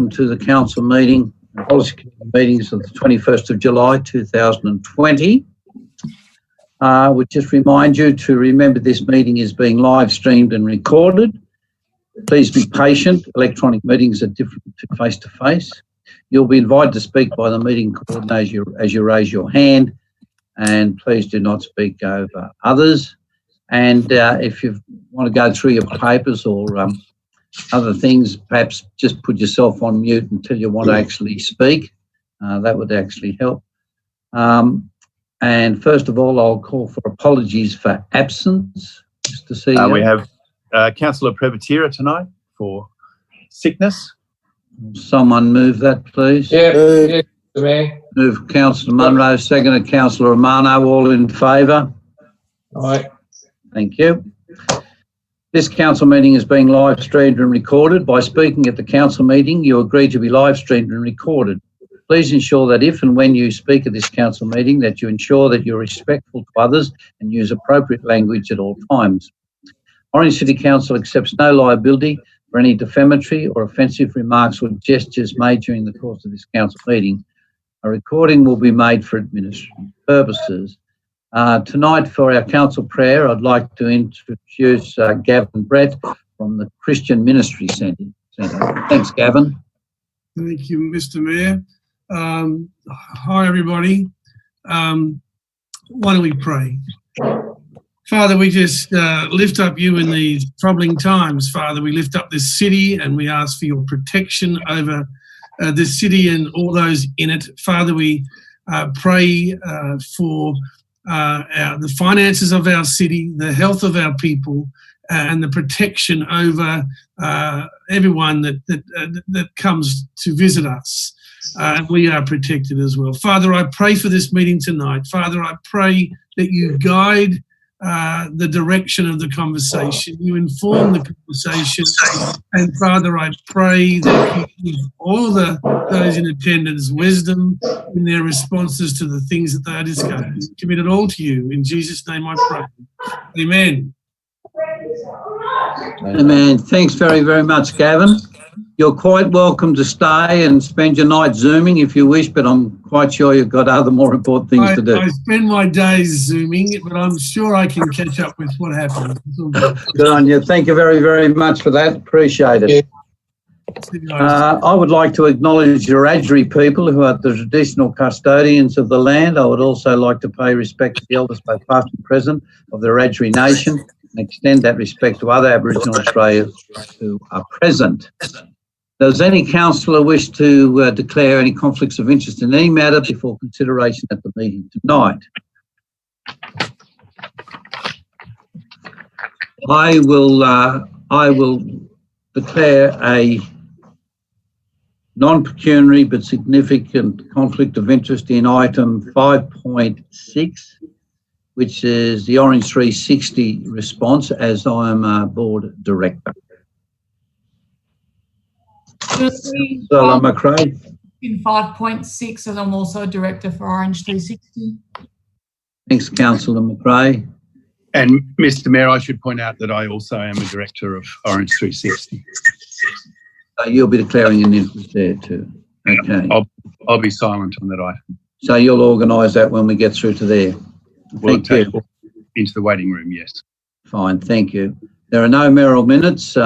welcome to the council meeting, policy committee meetings of the 21st of July 2020. Would just remind you to remember this meeting is being live streamed and recorded. Please be patient. Electronic meetings are different to face-to-face. You'll be invited to speak by the meeting coordinator as you raise your hand, and please do not speak over others. And if you want to go through your papers or other things, perhaps just put yourself on mute until you want to actually speak. That would actually help. And first of all, I'll call for apologies for absence. Just to see. We have Councillor Prevatira tonight for sickness. Someone move that, please. Yeah. Move Councillor Munro, seconded Councillor Romano. All in favour? Aye. Thank you. This council meeting is being live streamed and recorded. By speaking at the council meeting, you agree to be live streamed and recorded. Please ensure that if and when you speak at this council meeting, that you ensure that you're respectful to others and use appropriate language at all times. Orange City Council accepts no liability for any defamatory or offensive remarks or gestures made during the course of this council meeting. A recording will be made for administrative purposes. Tonight for our council prayer, I'd like to introduce Gavin Brett from the Christian Ministry Centre. Thanks, Gavin. Thank you, Mr. Mayor. Hi, everybody. Why don't we pray? Father, we just lift up you in these troubling times. Father, we lift up this city and we ask for your protection over this city and all those in it. Father, we pray for the finances of our city, the health of our people, and the protection over everyone that comes to visit us. And we are protected as well. Father, I pray for this meeting tonight. Father, I pray that you guide the direction of the conversation. You inform the conversation. And Father, I pray that you give all those in attendance wisdom in their responses to the things that they are discussing. Commit it all to you. In Jesus' name I pray. Amen. Amen. Thanks very, very much, Gavin. You're quite welcome to stay and spend your night Zooming if you wish, but I'm quite sure you've got other more important things to do. I spend my days Zooming, but I'm sure I can catch up with what happened. Good on you. Thank you very, very much for that. Appreciate it. I would like to acknowledge the Wiradjuri people who are the traditional custodians of the land. I would also like to pay respect to the elders, both past and present, of the Wiradjuri nation and extend that respect to other Aboriginal Australians who are present. Does any councillor wish to declare any conflicts of interest in any matter before consideration at the meeting tonight? I will declare a non-pecuniary but significant conflict of interest in item 5.6, which is the Orange 360 response, as I am a board director. So I'm McRae. In 5.6, and I'm also a director for Orange 360. Thanks, Councillor McRae. And Mr. Mayor, I should point out that I also am a director of Orange 360. So you'll be declaring an interest there too. Okay. I'll be silent on that item. So you'll organise that when we get through to there. We'll take into the waiting room, yes. Fine, thank you. There are no mayoral minutes.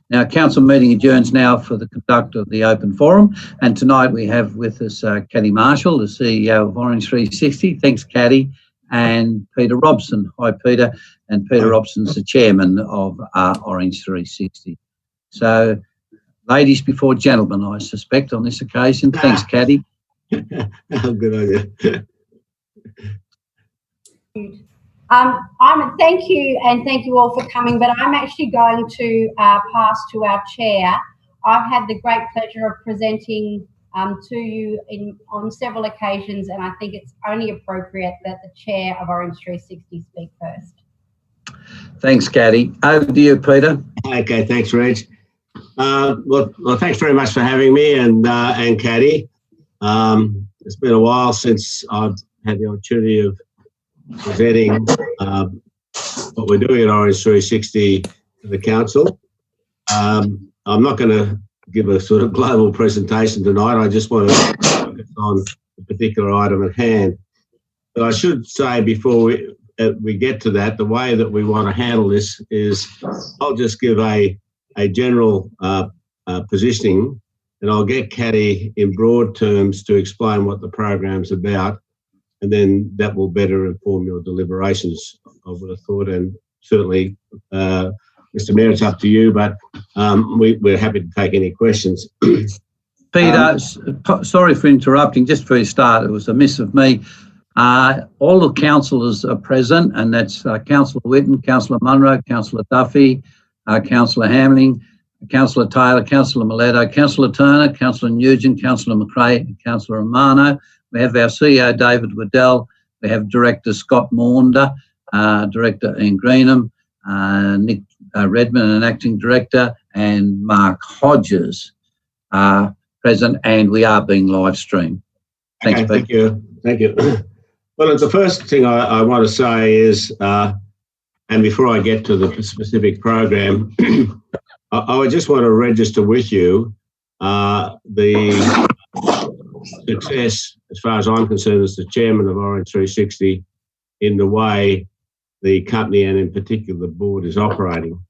Now, council meeting adjourns now for the conduct of the open forum. And tonight we have with us Caddy Marshall, the CEO of Orange 360. Thanks, Caddy. And Peter Robson. Hi, Peter. And Peter Robson's the chairman of Orange 360. So, ladies before gentlemen, I suspect, on this occasion. Thanks, Caddy. Good idea. Thank you, and thank you all for coming, but I'm actually going to pass to our chair. I've had the great pleasure of presenting to you on several occasions, and I think it's only appropriate that the chair of Orange 360 speak first. Thanks, Caddy. Over to you, Peter. Okay, thanks, Reg. Well, thanks very much for having me and Caddy. It's been a while since I've had the opportunity of presenting what we're doing at Orange 360 to the council. I'm not going to give a sort of global presentation tonight. I just want to focus on the particular item at hand. But I should say before we get to that, the way that we want to handle this is I'll just give a general positioning, and I'll get Caddy in broad terms to explain what the program's about, and then that will better inform your deliberations, I would have thought. And certainly, Mr. Mayor, it's up to you, but we're happy to take any questions. Peter, sorry for interrupting. Just before you start, it was a miss of me. All the councillors are present, and that's Councillor Whitten, Councillor Munro, Councillor Duffy, Councillor Hamling, Councillor Taylor, Councillor Miletto, Councillor Turner, Councillor Nugent, Councillor McRae, and Councillor Romano. We have our CEO, David Waddell. We have Director Scott Maunder, Director Ian Greenham, Nick Redmond, an Acting Director, and Mark Hodges present, and we are being live streamed. Thanks, Okay, thank you. Thank you. Well, the first thing I want to say is, and before I get to the specific program, I would just want to register with you the success, as far as I'm concerned, as the chairman of Orange 360, in the way the company and in particular the board is operating.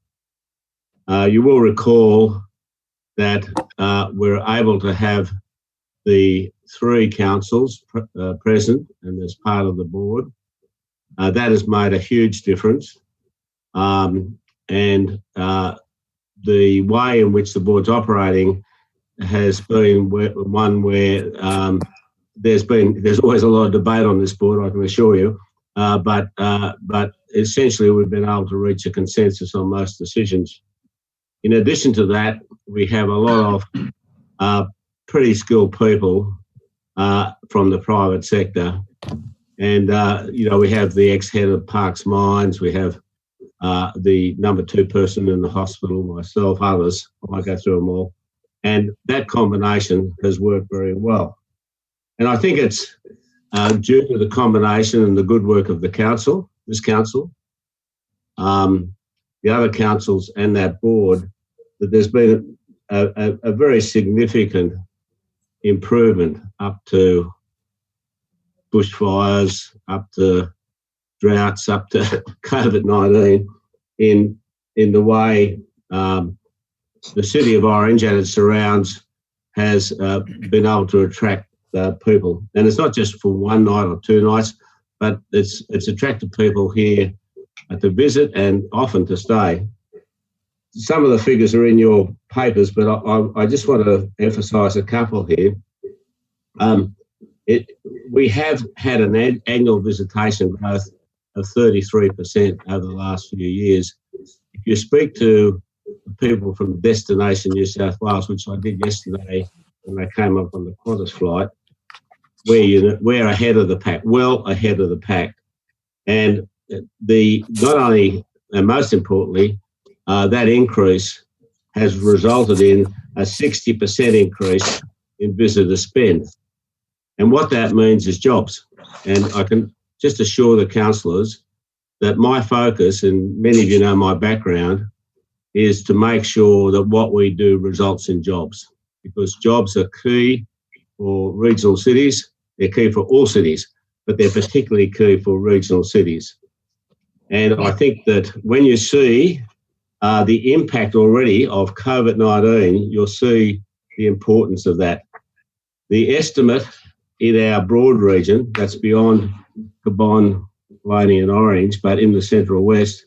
You will recall that we're able to have the 3 councils present and as part of the board. That has made a huge difference. The way in which the board's operating has been one where there's always a lot of debate on this board, I can assure you. But essentially, we've been able to reach a consensus on most decisions. In addition to that, we have a lot of pretty skilled people from the private sector. And, we have the ex-head of Parks Mines, we have the number 2 person in the hospital, myself, others. I won't go through them all. And that combination has worked very well. And I think it's due to the combination and the good work of the council, this council, the other councils and that board, that there's been a very significant improvement up to bushfires, up to droughts, up to COVID-19 in the way the city of Orange and its surrounds has been able to attract people. And it's not just for one night or 2 nights, but it's attracted people here to visit and often to stay. Some of the figures are in your papers, but I just want to emphasise a couple here. We have had an annual visitation growth of 33% over the last few years. If you speak to people from Destination New South Wales, which I did yesterday when they came up on the Qantas flight, we're ahead of the pack, well ahead of the pack. And not only, and most importantly, that increase has resulted in a 60% increase in visitor spend. And what that means is jobs. And I can just assure the councillors that my focus, and many of you know my background, is to make sure that what we do results in jobs, because jobs are key for regional cities. They're key for all cities, but they're particularly key for regional cities. And I think that when you see the impact already of COVID-19, you'll see the importance of that. The estimate in our broad region, that's beyond Cabonne, Maloney and Orange, but in the Central West,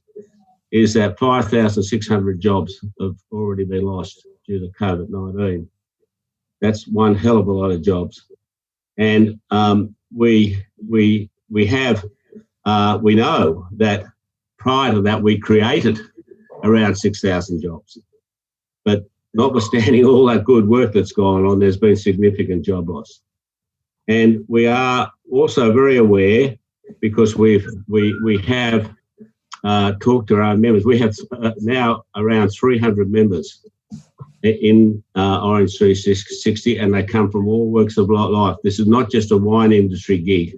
is that 5,600 jobs have already been lost due to COVID-19. That's one hell of a lot of jobs. And we know that prior to that, we created around 6,000 jobs. But notwithstanding all that good work that's gone on, there's been significant job loss. And we are also very aware, because we have talked to our own members. We have now around 300 members in Orange 360, and they come from all walks of life. This is not just a wine industry gig.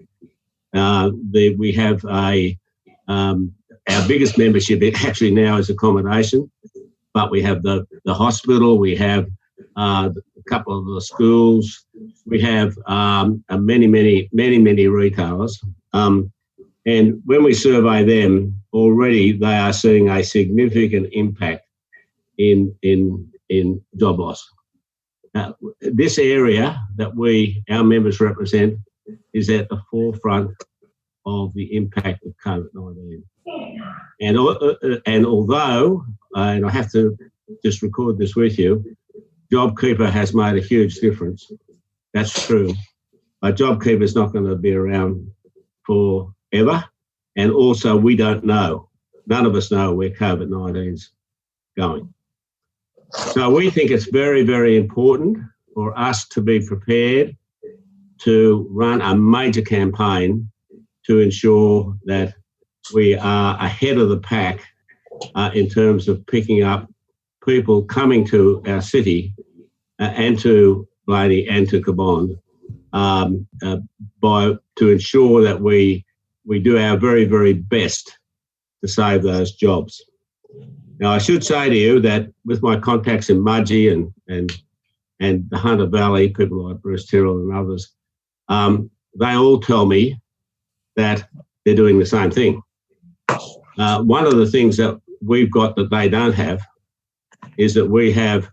We have our biggest membership actually now is accommodation, but we have the hospital, we have a couple of the schools. We have many retailers. And when we survey them, already they are seeing a significant impact in job loss. This area that our members represent is at the forefront of the impact of COVID-19. And although, and I have to just record this with you, JobKeeper has made a huge difference. That's true. But JobKeeper is not going to be around forever. And also, we don't know. None of us know where COVID-19 is going. So we think it's very, very important for us to be prepared to run a major campaign to ensure that we are ahead of the pack in terms of picking up people coming to our city and to Blaney and to Cabonne to ensure that we do our very, very best to save those jobs. Now, I should say to you that with my contacts in Mudgee and the Hunter Valley, people like Bruce Tyrrell and others, they all tell me that they're doing the same thing. One of the things that we've got that they don't have is that we have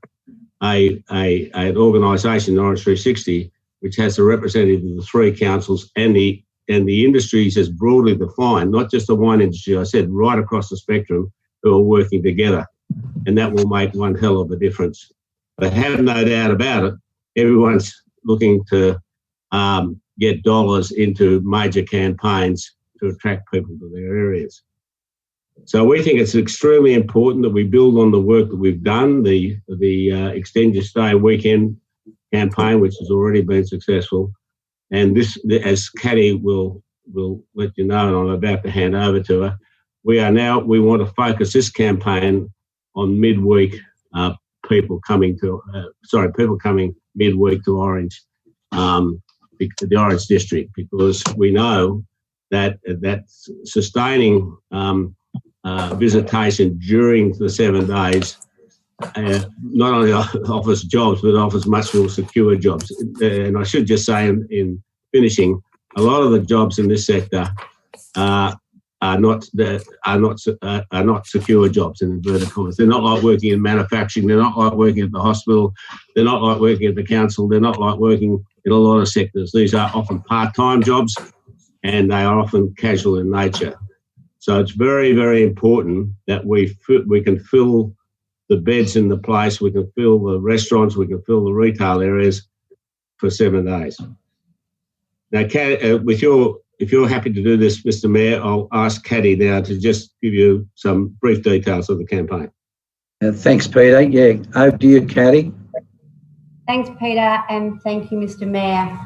an organisation, Orange 360, which has a representative of the three councils and the industries as broadly defined, not just the wine industry, I said, right across the spectrum, who are working together. And that will make one hell of a difference. But have no doubt about it, everyone's looking to get dollars into major campaigns to attract people to their areas. So we think it's extremely important that we build on the work that we've done, the Extend Your Stay weekend campaign, which has already been successful. And this, as Catty will let you know, and I'm about to hand over to her, we want to focus this campaign on midweek people coming midweek to Orange, the Orange District, because we know that sustaining visitation during the 7 days not only offers jobs, but offers much more secure jobs. And I should just say in finishing, a lot of the jobs in this sector are not secure jobs, in inverted commas. They're not like working in manufacturing. They're not like working at the hospital. They're not like working at the council. They're not like working in a lot of sectors. These are often part-time jobs, and they are often casual in nature. So it's very, very important that we can fill the beds in the place, we can fill the restaurants, we can fill the retail areas for 7 days. Now, if you're happy to do this, Mr. Mayor, I'll ask Catty now to just give you some brief details of the campaign. Thanks, Peter. Yeah, over to you, Catty. Thanks, Peter, and thank you, Mr. Mayor.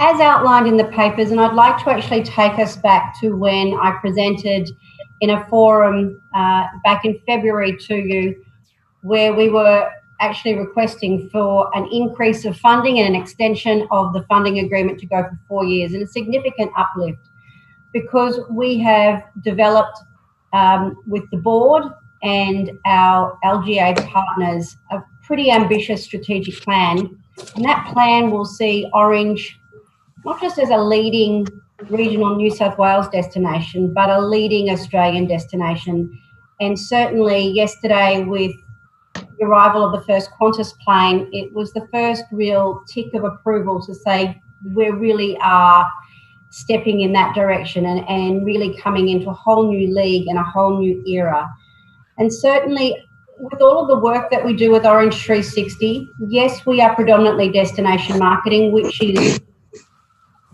As outlined in the papers, and I'd like to actually take us back to when I presented in a forum back in February to you, where we were actually requesting for an increase of funding and an extension of the funding agreement to go for 4 years, and a significant uplift, because we have developed with the board and our LGA partners a pretty ambitious strategic plan, and that plan will see Orange not just as a leading regional New South Wales destination, but a leading Australian destination. And certainly yesterday, with the arrival of the first Qantas plane, it was the first real tick of approval to say we really are stepping in that direction and really coming into a whole new league and a whole new era. And certainly with all of the work that we do with Orange 360, yes, we are predominantly destination marketing, which is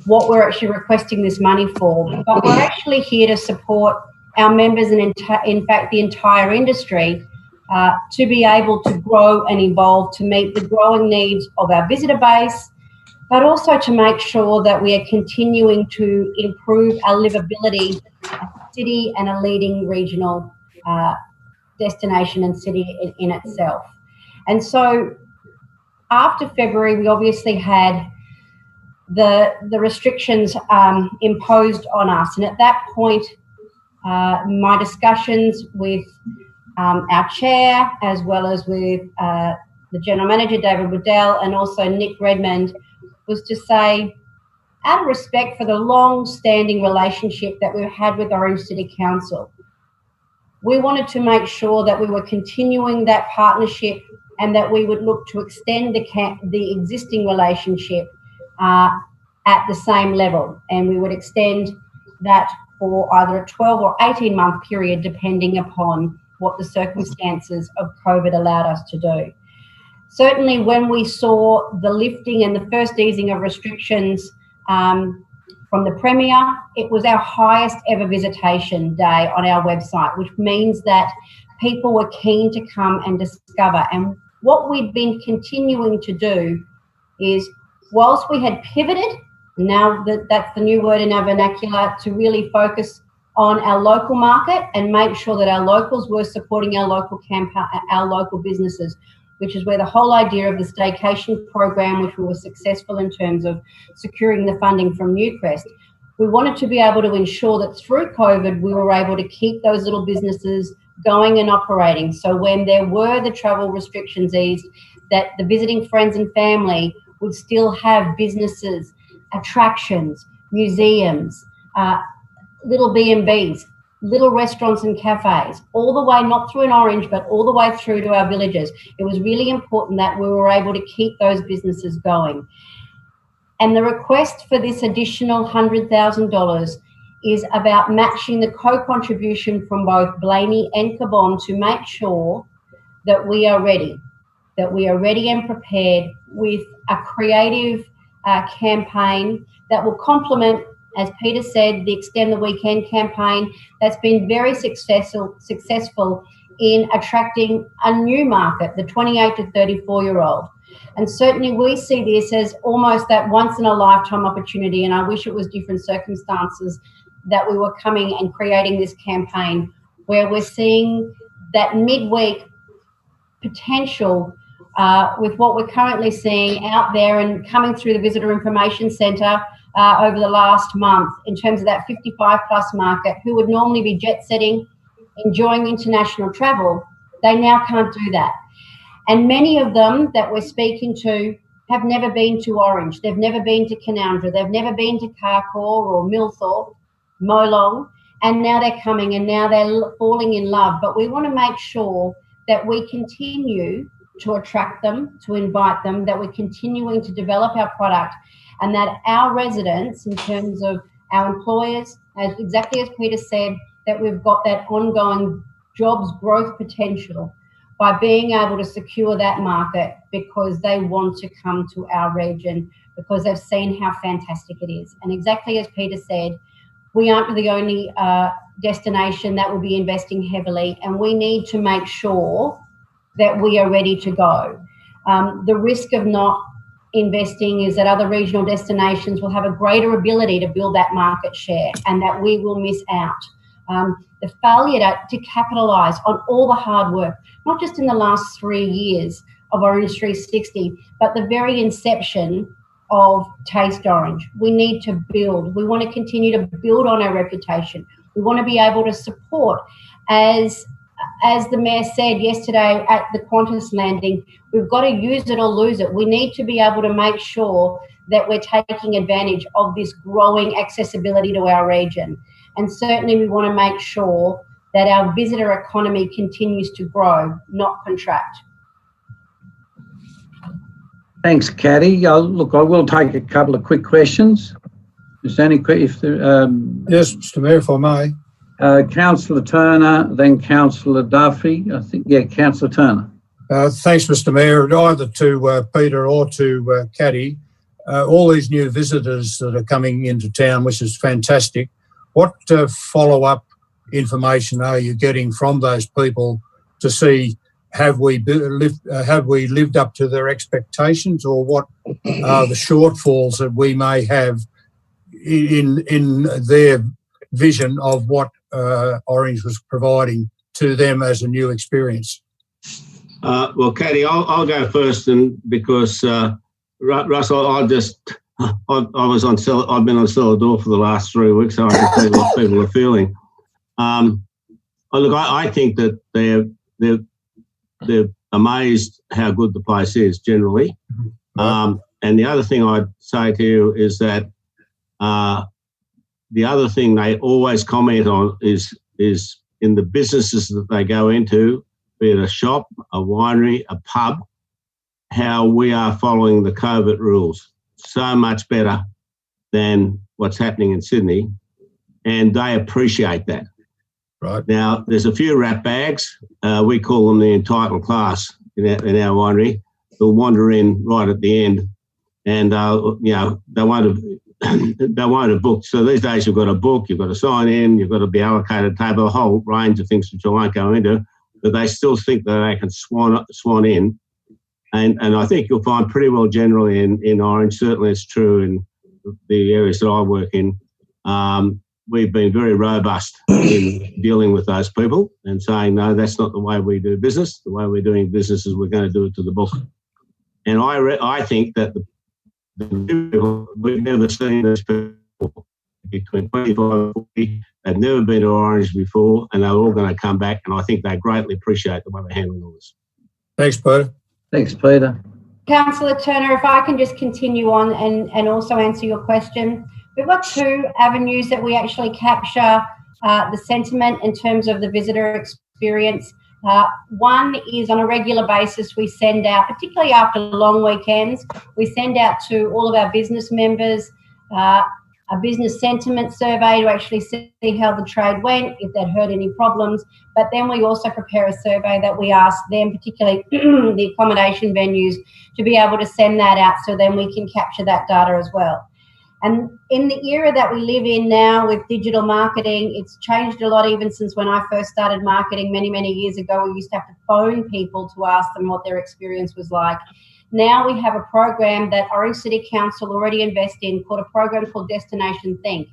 what we're actually requesting this money for, but we're actually here to support our members and in fact the entire industry to be able to grow and evolve to meet the growing needs of our visitor base, but also to make sure that we are continuing to improve our livability as a city and a leading regional destination and city in itself. And so after February, we obviously had the restrictions imposed on us. And at that point, my discussions with our chair, as well as with the General Manager, David Waddell, and also Nick Redmond, was to say, out of respect for the long-standing relationship that we've had with Orange City Council, we wanted to make sure that we were continuing that partnership and that we would look to extend the existing relationship at the same level. And we would extend that for either a 12 or 18-month period, depending upon what the circumstances of COVID allowed us to do. Certainly when we saw the lifting and the first easing of restrictions from the Premier, it was our highest ever visitation day on our website, which means that people were keen to come and discover. And what we've been continuing to do is, whilst we had pivoted, now that's the new word in our vernacular, to really focus on our local market and make sure that our locals were supporting our local our local businesses, which is where the whole idea of the staycation program, which we were successful in terms of securing the funding from Newcrest, we wanted to be able to ensure that through COVID, we were able to keep those little businesses going and operating. So when there were the travel restrictions eased, that the visiting friends and family would still have businesses, attractions, museums, little B&Bs, little restaurants and cafes, all the way, not through an Orange, but all the way through to our villages. It was really important that we were able to keep those businesses going. And the request for this additional $100,000 is about matching the co-contribution from both Blaney and Cabon to make sure that we are ready and prepared with a creative campaign that will complement, as Peter said, the Extend the Weekend campaign that's been very successful in attracting a new market, the 28 to 34-year-old. And certainly we see this as almost that once-in-a-lifetime opportunity, and I wish it was different circumstances that we were coming and creating this campaign, where we're seeing that midweek potential with what we're currently seeing out there and coming through the Visitor Information Centre over the last month in terms of that 55-plus market who would normally be jet-setting, enjoying international travel. They now can't do that. And many of them that we're speaking to have never been to Orange. They've never been to Canowindra. They've never been to Carcoar or Millthorpe, Molong, and now they're coming and now they're falling in love. But we want to make sure that we continue to attract them, to invite them, that we're continuing to develop our product, and that our residents, in terms of our employers, exactly as Peter said, that we've got that ongoing jobs growth potential by being able to secure that market because they want to come to our region because they've seen how fantastic it is. And exactly as Peter said, we aren't the only destination that will be investing heavily, and we need to make sure that we are ready to go. The risk of not investing is that other regional destinations will have a greater ability to build that market share and that we will miss out. The failure to capitalise on all the hard work, not just in the last 3 years of Orange 360, but the very inception of Taste Orange. We need to build. We want to continue to build on our reputation. We want to be able to support, as the Mayor said yesterday at the Qantas landing, we've got to use it or lose it. We need to be able to make sure that we're taking advantage of this growing accessibility to our region. And certainly we want to make sure that our visitor economy continues to grow, not contract. Thanks, Catty. Look, I will take a couple of quick questions. Is there any Yes, Mr Mayor, if I may. Councillor Turner, then Councillor Duffy. I think, yeah, Councillor Turner. Thanks, Mr Mayor. Either to Peter or to Catty, all these new visitors that are coming into town, which is fantastic, what follow-up information are you getting from those people to see have we lived up to their expectations, or what are the shortfalls that we may have in their vision of what Orange was providing to them as a new experience? Well, Catty, I'll go first, and because Russell, I've been on cellar door for the last 3 weeks, so I can see what people are feeling. Look, I think that they're amazed how good the place is generally. And the other thing I'd say to you is that the other thing they always comment on is in the businesses that they go into, be it a shop, a winery, a pub, how we are following the COVID rules so much better than what's happening in Sydney, and they appreciate that. Right. Now, there's a few rat bags. We call them the entitled class in our winery. They'll wander in right at the end, and they won't have booked. So these days you've got to book, you've got to sign in, you've got to be allocated a table, a whole range of things which I won't go into, but they still think that they can swan in. And I think you'll find pretty well generally in Orange, certainly it's true in the areas that I work in, we've been very robust in dealing with those people and saying, no, that's not the way we do business. The way we're doing business is we're going to do it to the book. And I think that the people, we've never seen these people between 25 and 40. They've never been to Orange before, and they're all going to come back. And I think they greatly appreciate the way they're handling all this. Thanks, Peter. Thanks, Peter. Councillor Turner, if I can just continue on and also answer your question. We've got two avenues that we actually capture the sentiment in terms of the visitor experience. One is on a regular basis, we send out, particularly after long weekends, we send out to all of our business members a business sentiment survey to actually see how the trade went, if they'd heard any problems. But then we also prepare a survey that we ask them, particularly the accommodation venues, to be able to send that out so then we can capture that data as well. And in the era that we live in now with digital marketing, it's changed a lot even since when I first started marketing many, many years ago. We used to have to phone people to ask them what their experience was like. Now we have a program that Orange City Council already invested in called a program called Destination Think.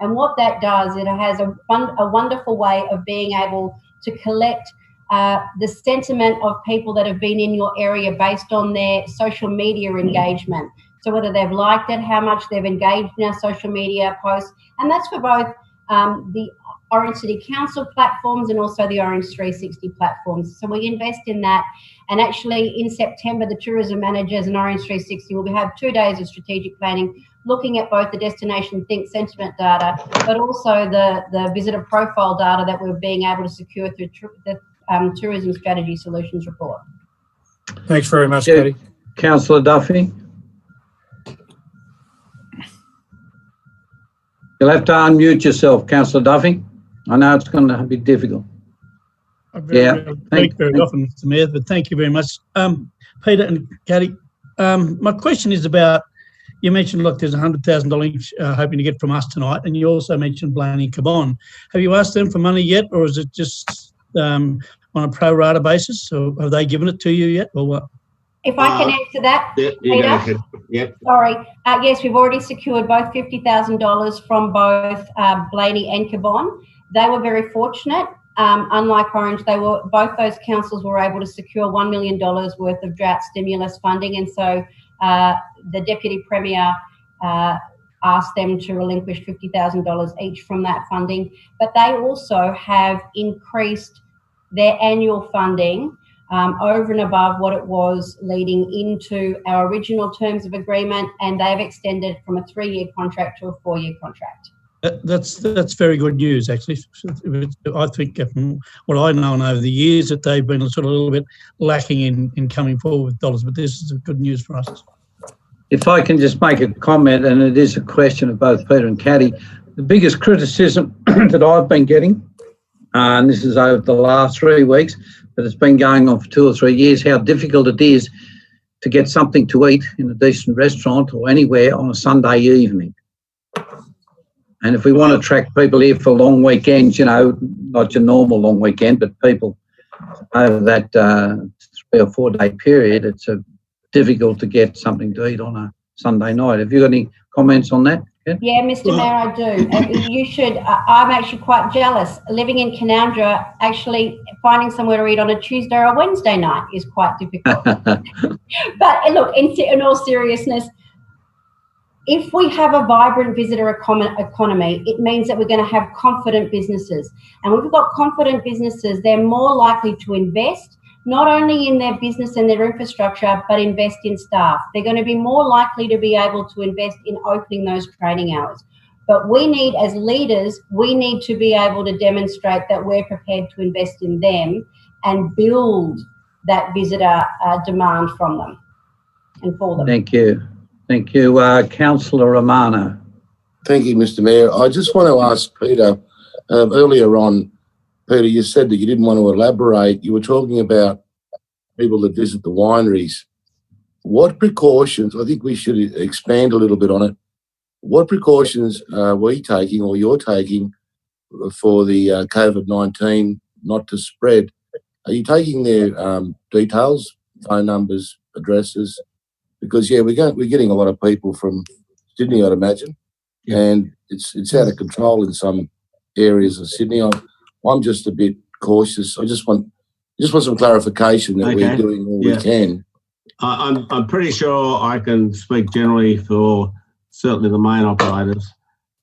And what that does, it has a wonderful way of being able to collect the sentiment of people that have been in your area based on their social media engagement. So whether they've liked it, how much they've engaged in our social media posts. And that's for both the Orange City Council platforms and also the Orange 360 platforms. So we invest in that. And actually in September, the tourism managers and Orange 360 will have 2 days of strategic planning, looking at both the Destination Think sentiment data, but also the visitor profile data that we're being able to secure through the Tourism Strategy Solutions report. Thanks very much, Katie. Councillor Duffy. You'll have to unmute yourself, Councillor Duffy. I know it's going to be difficult. Thank you very often, Mr. Mayor, but thank you very much. Peter and Katie, my question is about, you mentioned, look, there's $100,000 hoping to get from us tonight, and you also mentioned Blaney Cabon. Have you asked them for money yet, or is it just on a pro rata basis, or have they given it to you yet, or what? If I can answer that, Peter. Yep. Sorry. Yes, we've already secured both $50,000 from both Blaney and Cabon. They were very fortunate. Unlike Orange, both those councils were able to secure $1 million worth of drought stimulus funding, and so the Deputy Premier asked them to relinquish $50,000 each from that funding. But they also have increased their annual funding over and above what it was leading into our original terms of agreement, and they've extended from a 3-year contract to a 4-year contract. That's very good news, actually. I think from what I've known over the years that they've been sort of a little bit lacking in coming forward with dollars, but this is good news for us. If I can just make a comment, and it is a question of both Peter and Katie, the biggest criticism that I've been getting, and this is over the last 3 weeks, but it's been going on for 2 or 3 years, how difficult it is to get something to eat in a decent restaurant or anywhere on a Sunday evening. And if we want to attract people here for long weekends, you know, not your normal long weekend, but people over that 3 or 4 day period, it's difficult to get something to eat on a Sunday night. Have you got any comments on that? Yeah, Mr. Mayor, I do. You should. I'm actually quite jealous. Living in Canowindra, actually finding somewhere to eat on a Tuesday or a Wednesday night is quite difficult. But look, in all seriousness, if we have a vibrant visitor economy, it means that we're going to have confident businesses. And when we've got confident businesses, they're more likely to invest, not only in their business and their infrastructure, but invest in staff. They're going to be more likely to be able to invest in opening those training hours. But we need, as leaders, we need to be able to demonstrate that we're prepared to invest in them and build that visitor demand from them and for them. Thank you. Thank you. Councillor Romano. Thank you, Mr. Mayor. I just want to ask Peter, earlier on, Peter, you said that you didn't want to elaborate. You were talking about people that visit the wineries. What precautions, I think we should expand a little bit on it. What precautions are we taking or you're taking for the COVID-19 not to spread? Are you taking their details, phone numbers, addresses? Because, yeah, we're getting a lot of people from Sydney, I'd imagine, and it's out of control in some areas of Sydney. I'm just a bit cautious. I just want some clarification that we're doing all we can. I'm pretty sure I can speak generally for certainly the main operators.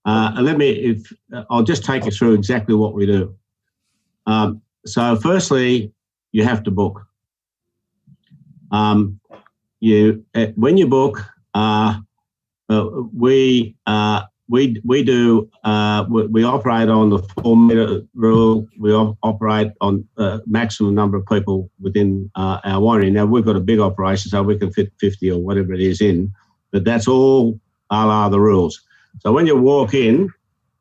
I'll just take you through exactly what we do. So firstly, you have to book. When you book, we operate on the 4 metre rule. We operate on maximum number of people within our winery. Now, we've got a big operation, so we can fit 50 or whatever it is in, but that's all are the rules. So when you walk in,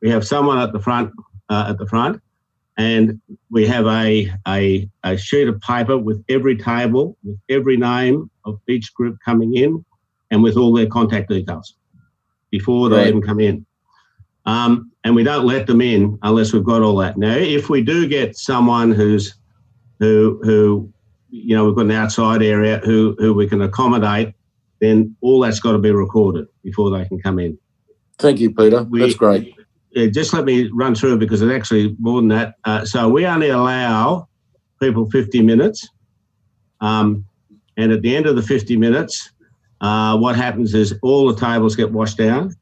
we have someone at the front, and we have a sheet of paper with every table, with every name of each group coming in, and with all their contact details before they even come in. And we don't let them in unless we've got all that. Now, if we do get someone who we've got an outside area who we can accommodate, then all that's got to be recorded before they can come in. Thank you, Peter. That's great. Just let me run through because it's actually more than that. So we only allow people 50 minutes. And at the end of the 50 minutes, what happens is all the tables get washed down.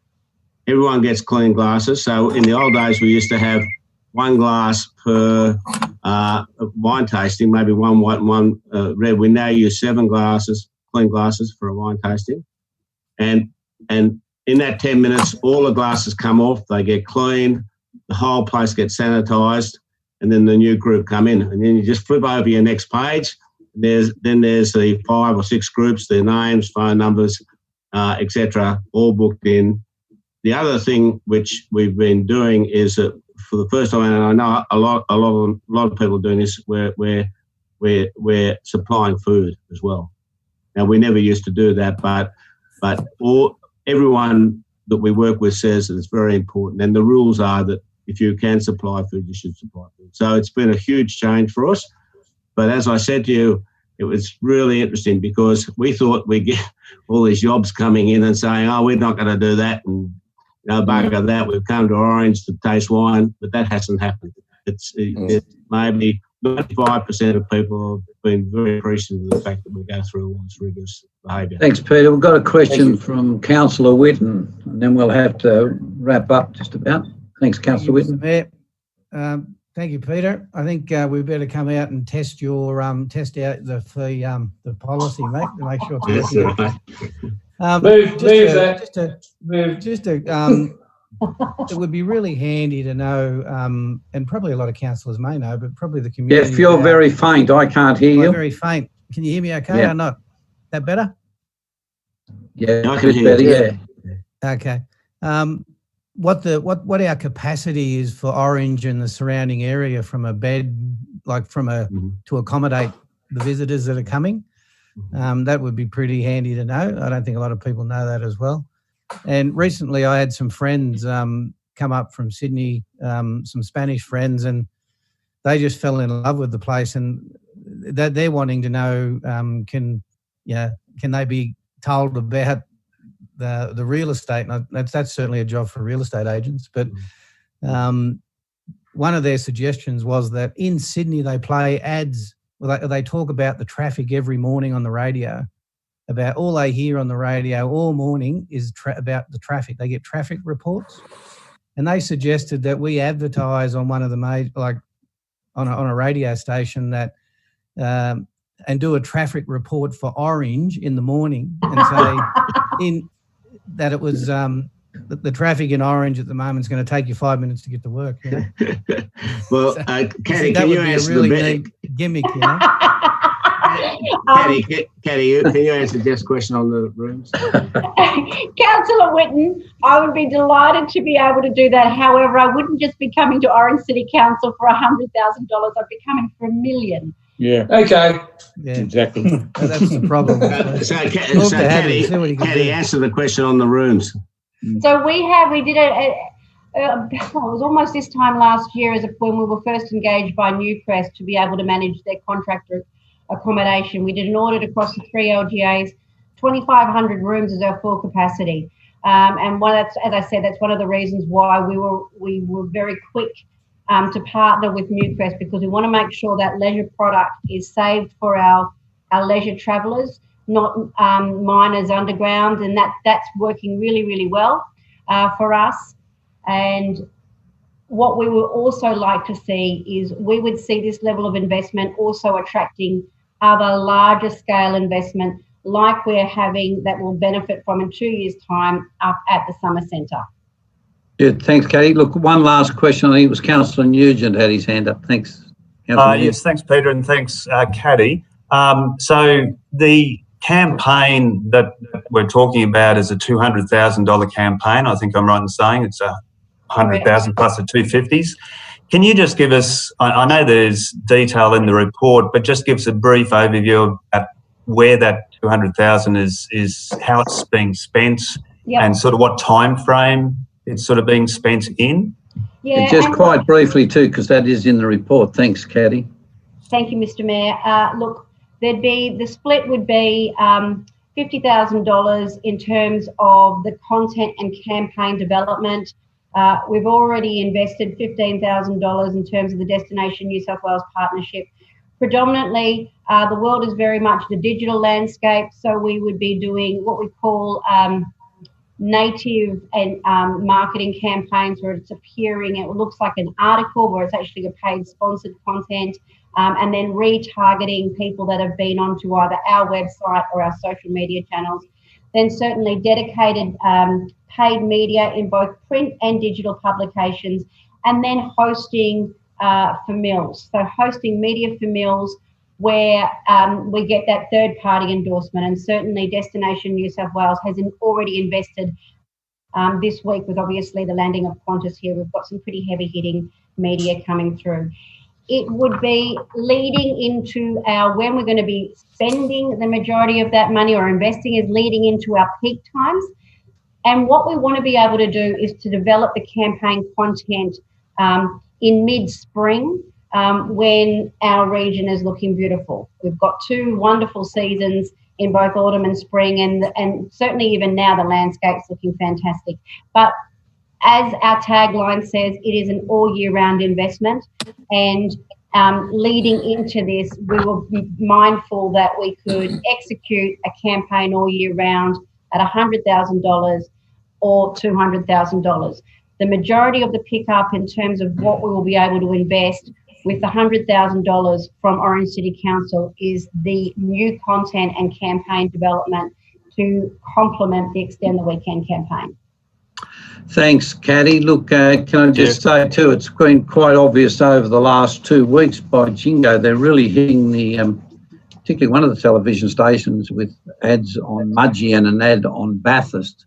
Everyone gets clean glasses. So in the old days, we used to have one glass per wine tasting, maybe one white and one red. We now use 7 glasses, clean glasses for a wine tasting. And in that 10 minutes, all the glasses come off, they get clean, the whole place gets sanitised, and then the new group come in. And then you just flip over your next page. There's the 5 or 6 groups, their names, phone numbers, etc., all booked in. The other thing which we've been doing is that for the first time, and I know a lot of people are doing this, we're supplying food as well. Now, we never used to do that, but everyone that we work with says that it's very important. And the rules are that if you can supply food, you should supply food. So it's been a huge change for us. But as I said to you, it was really interesting because we thought we'd get all these jobs coming in and saying, oh, we're not going to do that. And, bugger that, we've come to Orange to taste wine. But that hasn't happened. It's maybe 95% of people have been very appreciative of the fact that we go through all this rigorous behaviour. Thanks, Peter. We've got a question from Councillor Whitten, and then we'll have to wrap up just about. Thanks, Councillor Whitten. Thank you, Peter. I think we better come out and test out the policy, mate, to make sure it's working. It would be really handy to know, and probably a lot of councillors may know, but probably the community. If you're very faint, I can't hear you. Very faint. Can you hear me okay or not? That better? Yeah, I can hear you. Yeah. Okay. What our capacity is for Orange and the surrounding area from a bed, to accommodate the visitors that are coming. That would be pretty handy to know. I don't think a lot of people know that as well. And recently I had some friends come up from Sydney, some Spanish friends, and they just fell in love with the place, and they're wanting to know, can they be told about the real estate? And that's certainly a job for real estate agents. But one of their suggestions was that in Sydney they play ads. They talk about the traffic every morning on the radio. About all they hear on the radio all morning is about the traffic. They get traffic reports, and they suggested that we advertise on one of the on a radio station that and do a traffic report for Orange in the morning and say that it was the traffic in Orange at the moment is going to take you 5 minutes to get to work. You know? Well, Caddy, can you answer really the neat gimmick? You know? Caddy, can you answer Jeff's question on the rooms? Councillor Whitten, I would be delighted to be able to do that. However, I wouldn't just be coming to Orange City Council for $100,000. I'd be coming for $1 million. Yeah. Okay. Yeah, Exactly. that's the problem. Caddy, answer the question on the rooms. So we did it was almost this time last year when we were first engaged by Newcrest to be able to manage their contractor accommodation. We did an audit across the 3 LGAs. 2,500 rooms is our full capacity. And as I said, that's one of the reasons why we were very quick to partner with Newcrest, because we want to make sure that leisure product is saved for our leisure travellers, not miners underground, and that's working really, really well for us. And what we would also like to see is we would see this level of investment also attracting other larger scale investment like we're having that will benefit from in 2 years' time up at the Summer Centre. Good, thanks, Katie. Look, one last question. I think it was Councillor Nugent had his hand up. Thanks. Yes, thanks, Peter, and thanks, Caddy. So the campaign that we're talking about is a $200,000 campaign. I think I'm right in saying it's $100,000 plus the 250s. Can you just give us, I know there's detail in the report, but just give us a brief overview of where that 200,000 is, how it's being spent, and sort of what time frame it's sort of being spent in? Yeah, just quite briefly too, because that is in the report. Thanks, Caddy. Thank you, Mr. Mayor. Look, the split would be $50,000 in terms of the content and campaign development. We've already invested $15,000 in terms of the Destination New South Wales partnership. Predominantly, the world is very much the digital landscape, so we would be doing what we call native and marketing campaigns where it's appearing, it looks like an article where it's actually a paid sponsored content, and then retargeting people that have been onto either our website or our social media channels. Then certainly dedicated paid media in both print and digital publications, and then hosting for mills. So hosting media for mills where we get that third party endorsement, and certainly Destination New South Wales has already invested this week with obviously the landing of Qantas here. We've got some pretty heavy hitting media coming through. It would be leading into when we're going to be spending the majority of that money or investing is leading into our peak times. And what we want to be able to do is to develop the campaign content in mid-spring when our region is looking beautiful. We've got 2 wonderful seasons in both autumn and spring, and certainly even now the landscape's looking fantastic. But as our tagline says, it is an all year round investment, and leading into this, we were mindful that we could execute a campaign all year round at $100,000 or $200,000. The majority of the pickup in terms of what we will be able to invest with the $100,000 from Orange City Council is the new content and campaign development to complement the Extend the Weekend campaign. Thanks, Caddy. Look, can I just say too, it's been quite obvious over the last 2 weeks by Jingo, they're really hitting the, particularly one of the television stations with ads on Mudgee and an ad on Bathurst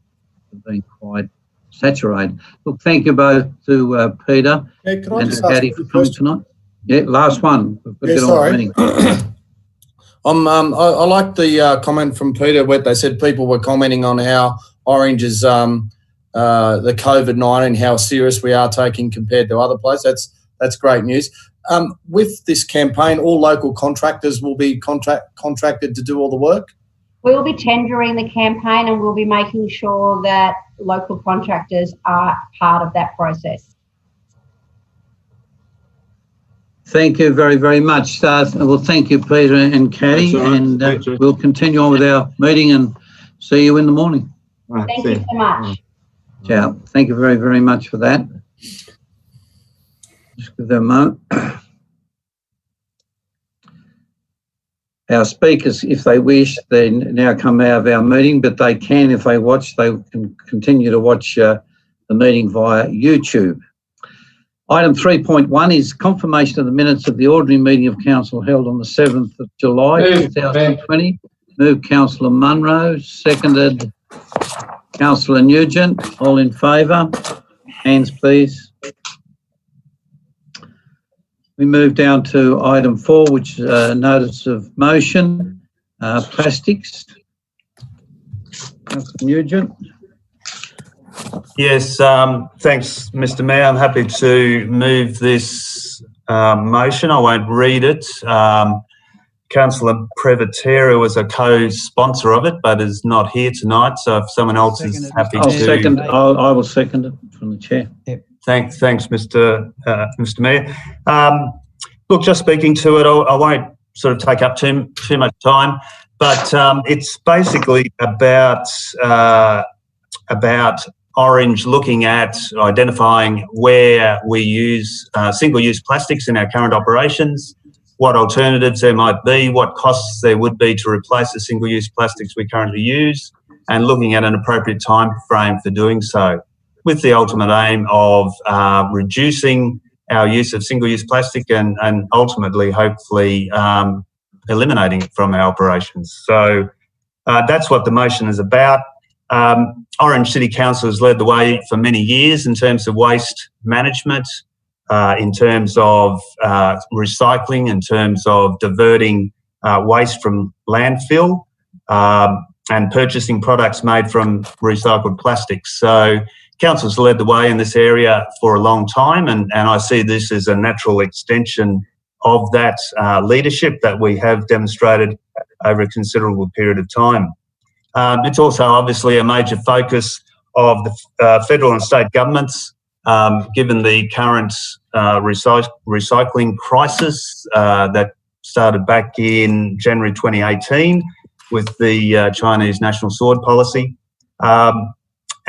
have been quite saturated. Look, thank you both to Peter and Caddy for coming tonight. Yeah, last one. Sorry. I like the comment from Peter where they said people were commenting on how Orange is the COVID-19, how serious we are taking compared to other places. That's great news. With this campaign, all local contractors will be contracted to do all the work? We will be tendering the campaign, and we'll be making sure that local contractors are part of that process. Thank you very, very much. Well, thank you, Peter and Caddy, and we'll continue on with our meeting and see you in the morning. Thank you so much. Ciao. Thank you very, very much for that. Just give them a moment. Our speakers, if they wish, they now come out of our meeting, but they can, if they watch, they can continue to watch the meeting via YouTube. Item 3.1 is confirmation of the minutes of the ordinary meeting of council held on the 7th of July 2020. Moved Councillor Munro, seconded Councillor Nugent. All in favour? Hands, please. We move down to item 4, which is notice of motion, plastics. Councillor Nugent. Yes, thanks, Mr. Mayor. I'm happy to move this motion. I won't read it. Councillor Prevatera was a co-sponsor of it, but is not here tonight. So if someone else is happy to... I will second it from the chair. Yep. Thanks, Mr. Mayor. Look, just speaking to it, I won't sort of take up too much time, but it's basically about Orange looking at identifying where we use single-use plastics in our current operations, what alternatives there might be, what costs there would be to replace the single-use plastics we currently use, and looking at an appropriate time frame for doing so, with the ultimate aim of reducing our use of single-use plastic and ultimately, hopefully, eliminating it from our operations. So that's what the motion is about. Orange City Council has led the way for many years in terms of waste management, in terms of recycling, in terms of diverting waste from landfill, and purchasing products made from recycled plastics. So Council's led the way in this area for a long time, and I see this as a natural extension of that leadership that we have demonstrated over a considerable period of time. It's also obviously a major focus of the federal and state governments, given the current recycling crisis that started back in January 2018 with the Chinese National Sword policy.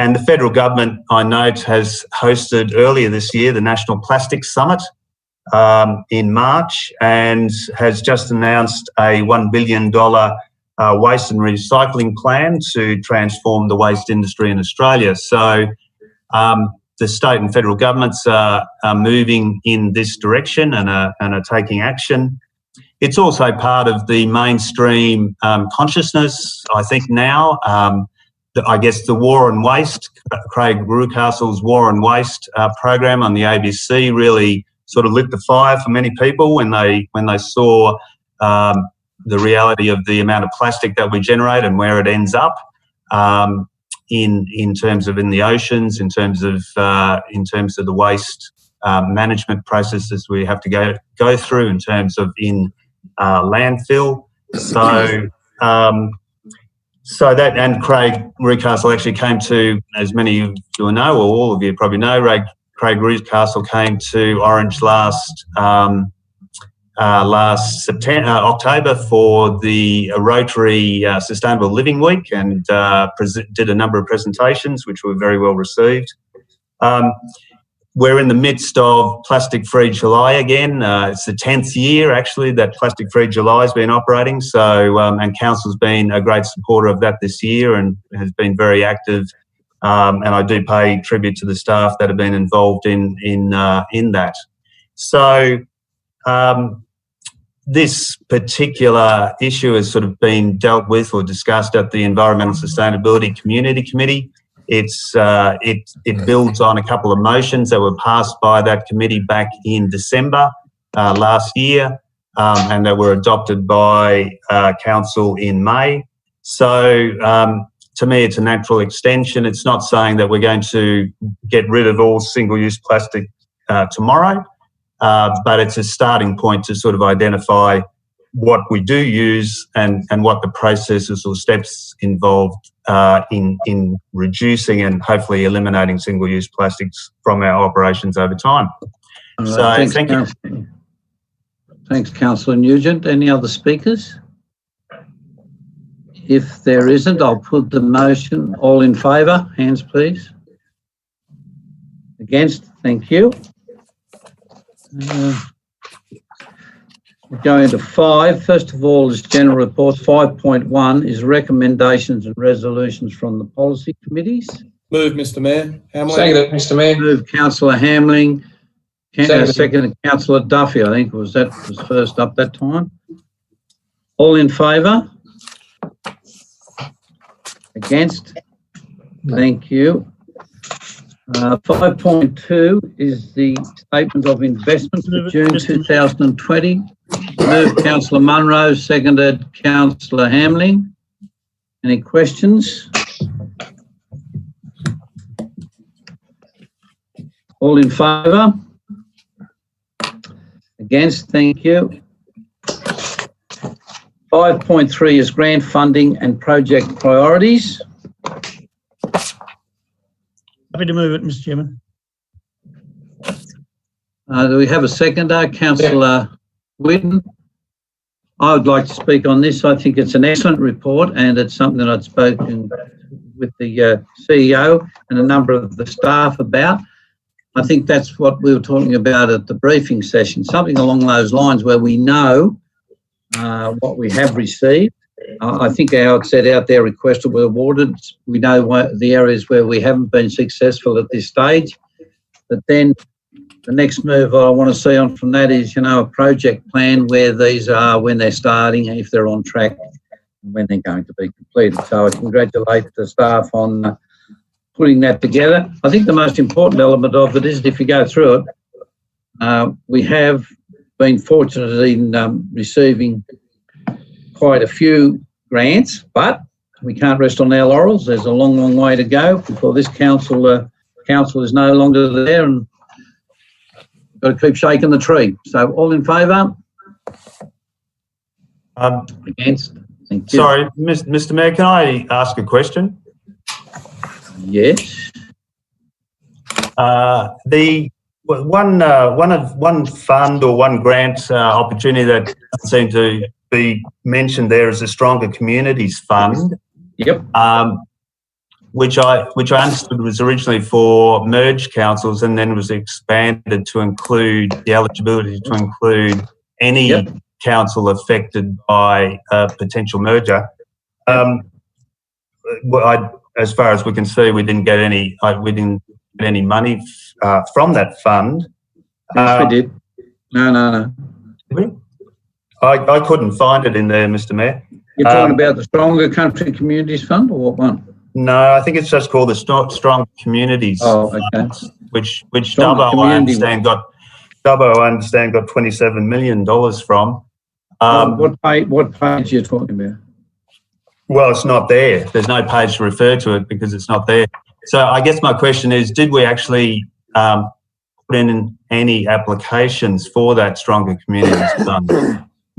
And the federal government, I note, has hosted earlier this year the National Plastics Summit in March, and has just announced a $1 billion waste and recycling plan to transform the waste industry in Australia. So the state and federal governments are moving in this direction and are taking action. It's also part of the mainstream consciousness, I think, now. I guess the War on Waste, Craig Rucastle's War on Waste program on the ABC really sort of lit the fire for many people when they saw the reality of the amount of plastic that we generate and where it ends up in terms of in the oceans, in terms of the waste management processes we have to go through, in terms of in landfill. So that, and Craig Rucastle actually came to, as many of you will know, or all of you probably know, Craig Rucastle came to Orange last October for the Rotary Sustainable Living Week, and did a number of presentations which were very well received. We're in the midst of Plastic Free July again. It's the 10th year actually that Plastic Free July has been operating. So, and Council's been a great supporter of that this year and has been very active. And I do pay tribute to the staff that have been involved in that. So, this particular issue has sort of been dealt with or discussed at the Environmental Sustainability Community Committee. It builds on a couple of motions that were passed by that committee back in December last year, and that were adopted by Council in May. So to me, it's a natural extension. It's not saying that we're going to get rid of all single-use plastic tomorrow, but it's a starting point to sort of identify what we do use and what the processes or steps involved in reducing and hopefully eliminating single-use plastics from our operations over time. So thank you. Thanks, Councillor Nugent. Any other speakers? If there isn't, I'll put the motion. All in favour? Hands, please. Against? Thank you. We're going to 5. First of all is general reports. 5.1 is recommendations and resolutions from the policy committees. Move, Mr. Mayor. Hamling. Second, Mr. Mayor. Move Councillor Hamling. Second. Second, Councillor Duffy, I think was first up that time. All in favour? Against? Thank you. 5.2 is the statement of investment for June 2020. Move Councillor Munro, seconded Councillor Hamling. Any questions? All in favour? Against? Thank you. 5.3 is grant funding and project priorities. Happy to move it, Mr. Chairman. Do we have a seconder? Councillor Whitten. I would like to speak on this. I think it's an excellent report and it's something that I'd spoken with the CEO and a number of the staff about. I think that's what we were talking about at the briefing session, something along those lines where we know what we have received. I think how it set out there, requested were awarded. We know the areas where we haven't been successful at this stage. But then the next move I want to see on from that is, a project plan where these are, when they're starting, if they're on track, and when they're going to be completed. So I congratulate the staff on putting that together. I think the most important element of it is, if you go through it, we have been fortunate in receiving quite a few grants, but we can't rest on our laurels. There's a long, long way to go before this council is no longer there, and got to keep shaking the tree. So all in favour? Against? Thank you. Sorry, Mr. Mayor, can I ask a question? Yes. The one fund or one grant opportunity that doesn't seem to be mentioned there is the Stronger Communities Fund. Yep. Which I understood was originally for merged councils and then was expanded to include the eligibility to include any council affected by a potential merger. As far as we can see, we didn't get any. We didn't get any money from that fund. Yes, we did. No. Did we? I couldn't find it in there, Mr. Mayor. You're talking about the Stronger Country Communities Fund, or what one? No, I think it's just called the Strong Communities. Oh, okay. Which Strong Dubbo, I understand, got $27 million from. What page are you talking about? Well, it's not there. There's no page to refer to it because it's not there. So I guess my question is, did we actually put in any applications for that Stronger Communities Fund,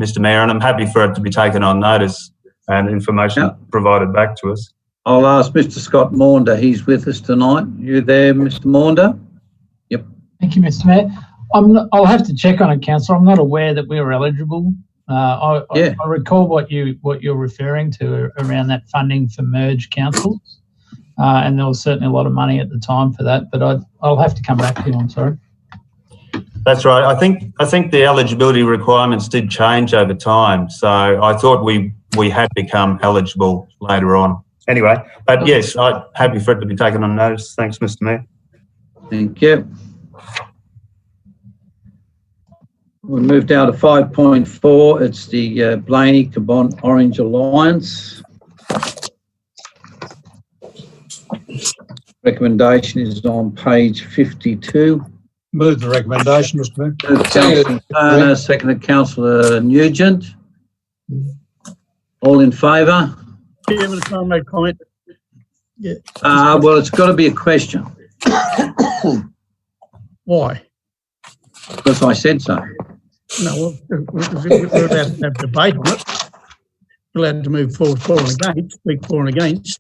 Mr. Mayor? And I'm happy for it to be taken on notice and information provided back to us. I'll ask Mr. Scott Maunder. He's with us tonight. You there, Mr. Maunder? Yep. Thank you, Mr. Mayor. I'll have to check on it, Councillor. I'm not aware that we were eligible. I recall what you're referring to around that funding for merged councils, and there was certainly a lot of money at the time for that. But I'll have to come back to you. I'm sorry. That's right. I think the eligibility requirements did change over time, so I thought we had become eligible later on. Anyway, but yes, I'm happy for it to be taken on notice. Thanks, Mr. Mayor. Thank you. We moved down to 5.4. It's the Blaney Cabon Orange Alliance. Recommendation is on page 52. Move the recommendation, Mr. Mayor. Councillor Turner, seconded Councillor Nugent. All in favour? Chairman, can I make a comment? Yeah. Well, it's got to be a question. Why? Because I said so. No, we're allowed to have debate on it. We're allowed to move forward for and against, speak for and against.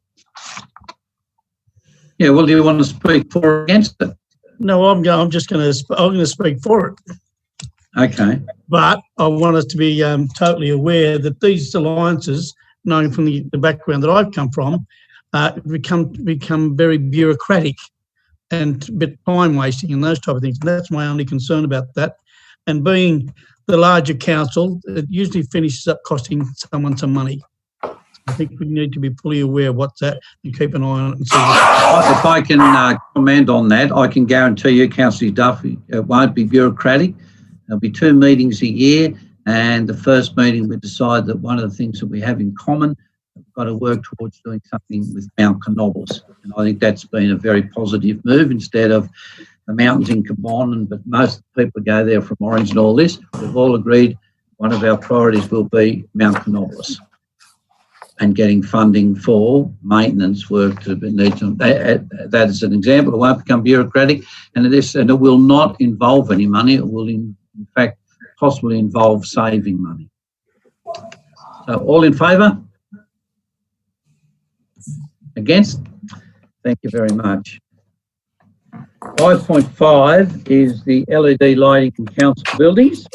Yeah, well, do you want to speak for or against it? No, I'm going to speak for it. Okay. But I want us to be totally aware that these alliances, knowing from the background that I've come from, become very bureaucratic and a bit time wasting and those type of things. And that's my only concern about that. And being the larger council, it usually finishes up costing someone some money. I think we need to be fully aware of what's that and keep an eye on it and see If I can comment on that, I can guarantee you, Councillor Duffy, it won't be bureaucratic. There'll be 2 meetings a year, and the first meeting we decide that one of the things that we have in common, we've got to work towards doing something with Mount Canobolas. And I think that's been a very positive move instead of the mountains in Cabon, but most people go there from Orange and all this. We've all agreed one of our priorities will be Mount Canobolas and getting funding for maintenance work to be needed. That is an example. It won't become bureaucratic, and it will not involve any money. It will, in fact, possibly involve saving money. So, all in favour? Against? Thank you very much. 5.5 is the LED lighting in council buildings.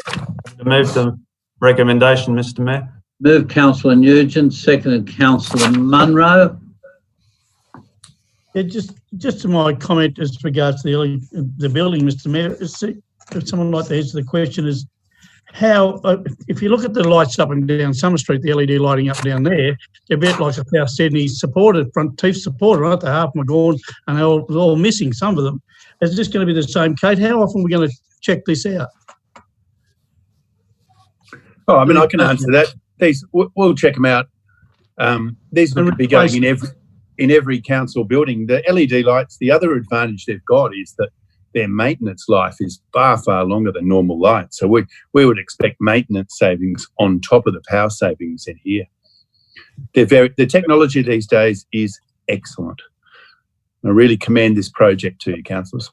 To move the recommendation, Mr. Mayor. Moved Councillor Nugent, seconded Councillor Munro. Yeah, just to my comment as regards to the building, Mr. Mayor, if someone like to answer the question is how, if you look at the lights up and down Summer Street, the LED lighting up and down there, they're a bit like a South Sydney supported, front teeth supported, aren't they? Half of them are gone and they're all missing, some of them. Is this going to be the same, Kate? How often are we going to check this out? Oh, I mean, I can answer that. We'll check them out. These will be going in every council building. The LED lights, the other advantage they've got is that their maintenance life is far, far longer than normal lights. So we would expect maintenance savings on top of the power savings in here. The technology these days is excellent. I really commend this project to you, councillors.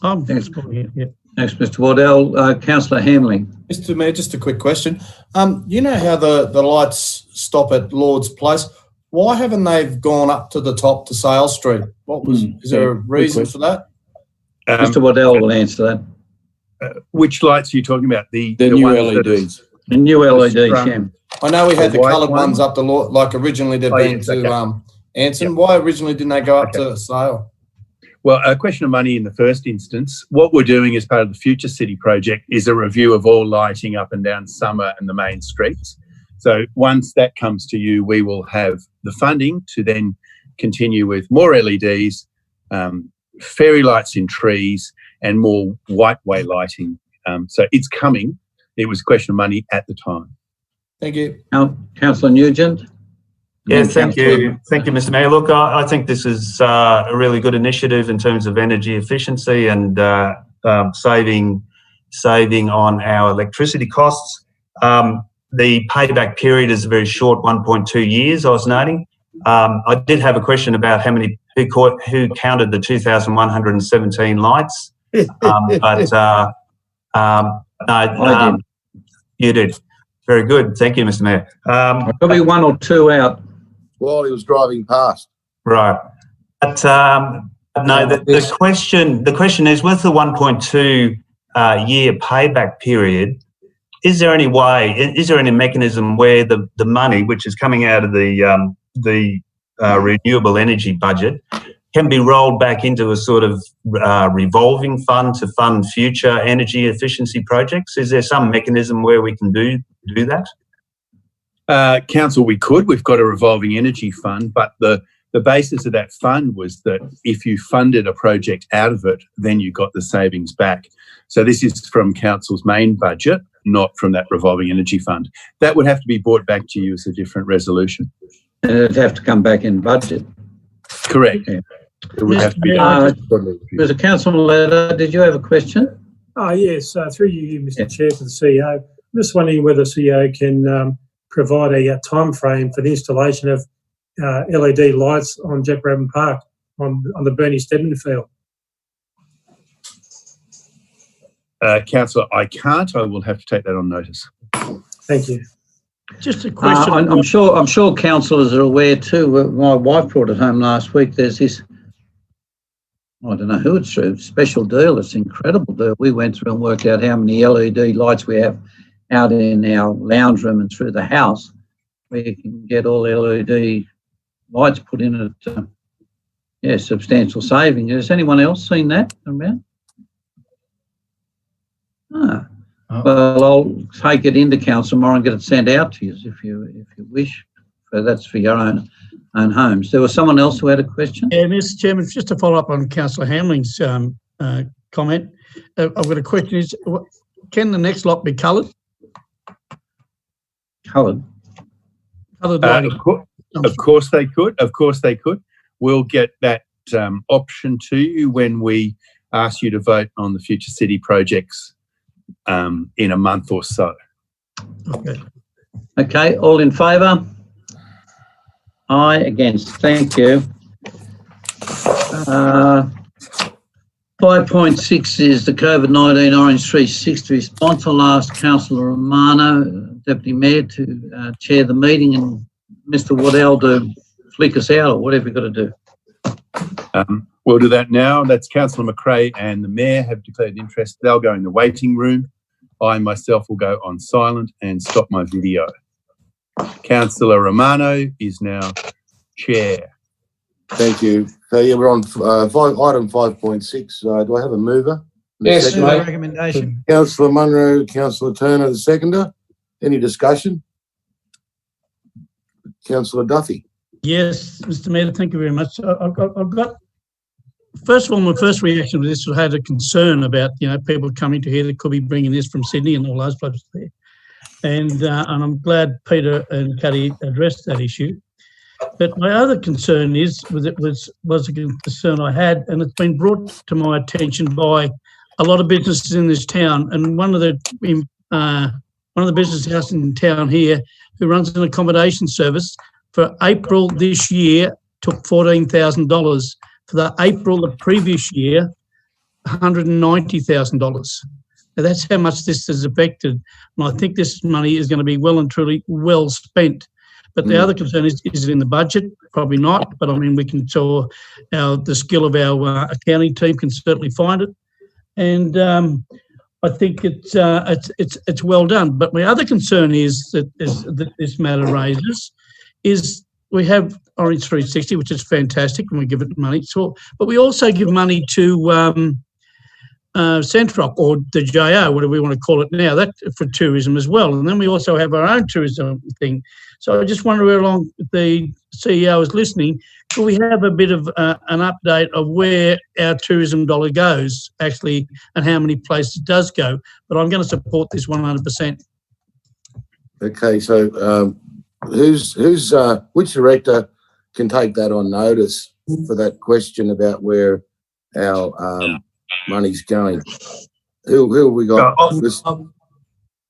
Thanks, Thanks, Mr. Wardell. Councillor Hamling. Mr. Mayor, just a quick question. You know how the lights stop at Lord's Place? Why haven't they gone up to the top to Sale Street? Is there a reason for that? Mr. Wardell will answer that. Which lights are you talking about? The new LEDs. The new LEDs, yeah. I know we had the coloured ones up the Lord, like originally they've been to Anson. Yep. Why originally didn't they go up to Sale? Well, a question of money in the first instance. What we're doing as part of the Future City project is a review of all lighting up and down Summer and the main streets. So once that comes to you, we will have the funding to then continue with more LEDs, fairy lights in trees, and more white-way lighting. So it's coming. It was a question of money at the time. Thank you. Councillor Nugent. Yes, thank you. Thank you, Mr. Mayor. Look, I think this is a really good initiative in terms of energy efficiency and saving on our electricity costs. The payback period is a very short 1.2 years, I was noting. I did have a question about who counted the 2,117 lights. No, you did. Very good. Thank you, Mr. Mayor. Probably one or two out. While he was driving past. Right. But no, the question is, with the 1.2 year payback period, is there any mechanism where the money, which is coming out of the renewable energy budget, can be rolled back into a sort of revolving fund to fund future energy efficiency projects? Is there some mechanism where we can do that? Council, we could. We've got a revolving energy fund, but the basis of that fund was that if you funded a project out of it, then you got the savings back. So this is from Council's main budget, not from that revolving energy fund. That would have to be brought back to you as a different resolution. And it'd have to come back in budget. Correct. Yeah. It would have to be. There's a councilman letter. Did you have a question? Yes, through you, Mr. Chair, to the CEO. I'm just wondering whether the CEO can provide a time frame for the installation of LED lights on Jack Brabham Park on the Bernie Stedman field. Councillor, I can't. I will have to take that on notice. Thank you. Just a question. I'm sure councillors are aware too. My wife brought it home last week. There's this, I don't know who it's through, special deal. It's an incredible deal. We went through and worked out how many LED lights we have out in our lounge room and through the house, where you can get all LED lights put in at substantial saving. Has anyone else seen that around? Well, I'll take it into council tomorrow and get it sent out to you if you wish. So that's for your own homes. There was someone else who had a question. Yeah, Mr. Chairman, just to follow up on Councillor Hamling's comment, I've got a question. Can the next lot be coloured? Coloured? Of course they could. Of course they could. We'll get that option to you when we ask you to vote on the future city projects in a month or so. Okay. Okay, all in favour? Aye, against. Thank you. 5.6 is the COVID-19 Orange 360 response. I'll ask Councillor Romano, Deputy Mayor, to chair the meeting, and Mr. Waddell to flick us out or whatever you've got to do. We'll do that now. That's Councillor McRae and the Mayor have declared interest. They'll go in the waiting room. I myself will go on silent and stop my video. Councillor Romano is now chair. Thank you. So yeah, we're on item 5.6. Do I have a mover? Yes, recommendation. Councillor Munro, Councillor Turner, the seconder. Any discussion? Councillor Duffy. Yes, Mr. Mayor, thank you very much. I've got, first of all, my first reaction to this was I had a concern about, people coming to here that could be bringing this from Sydney and all those places there. And I'm glad Peter and Caddy addressed that issue. But my other concern was a concern I had, and it's been brought to my attention by a lot of businesses in this town. And one of the business houses in town here who runs an accommodation service for April this year took $14,000. For the April the previous year, $190,000. Now that's how much this has affected. And I think this money is going to be well and truly well spent. But the other concern is it in the budget? Probably not. But I mean, we can show the skill of our accounting team can certainly find it. And I think it's well done. But my other concern that this matter raises is we have Orange 360, which is fantastic, and we give it money. But we also give money to Centrock or the JO, whatever we want to call it now, that for tourism as well. And then we also have our own tourism thing. So I just wonder where along the CEO is listening, do we have a bit of an update of where our tourism dollar goes actually and how many places it does go? But I'm going to support this 100%. Okay, so which director can take that on notice for that question about where our money's going? Who have we got?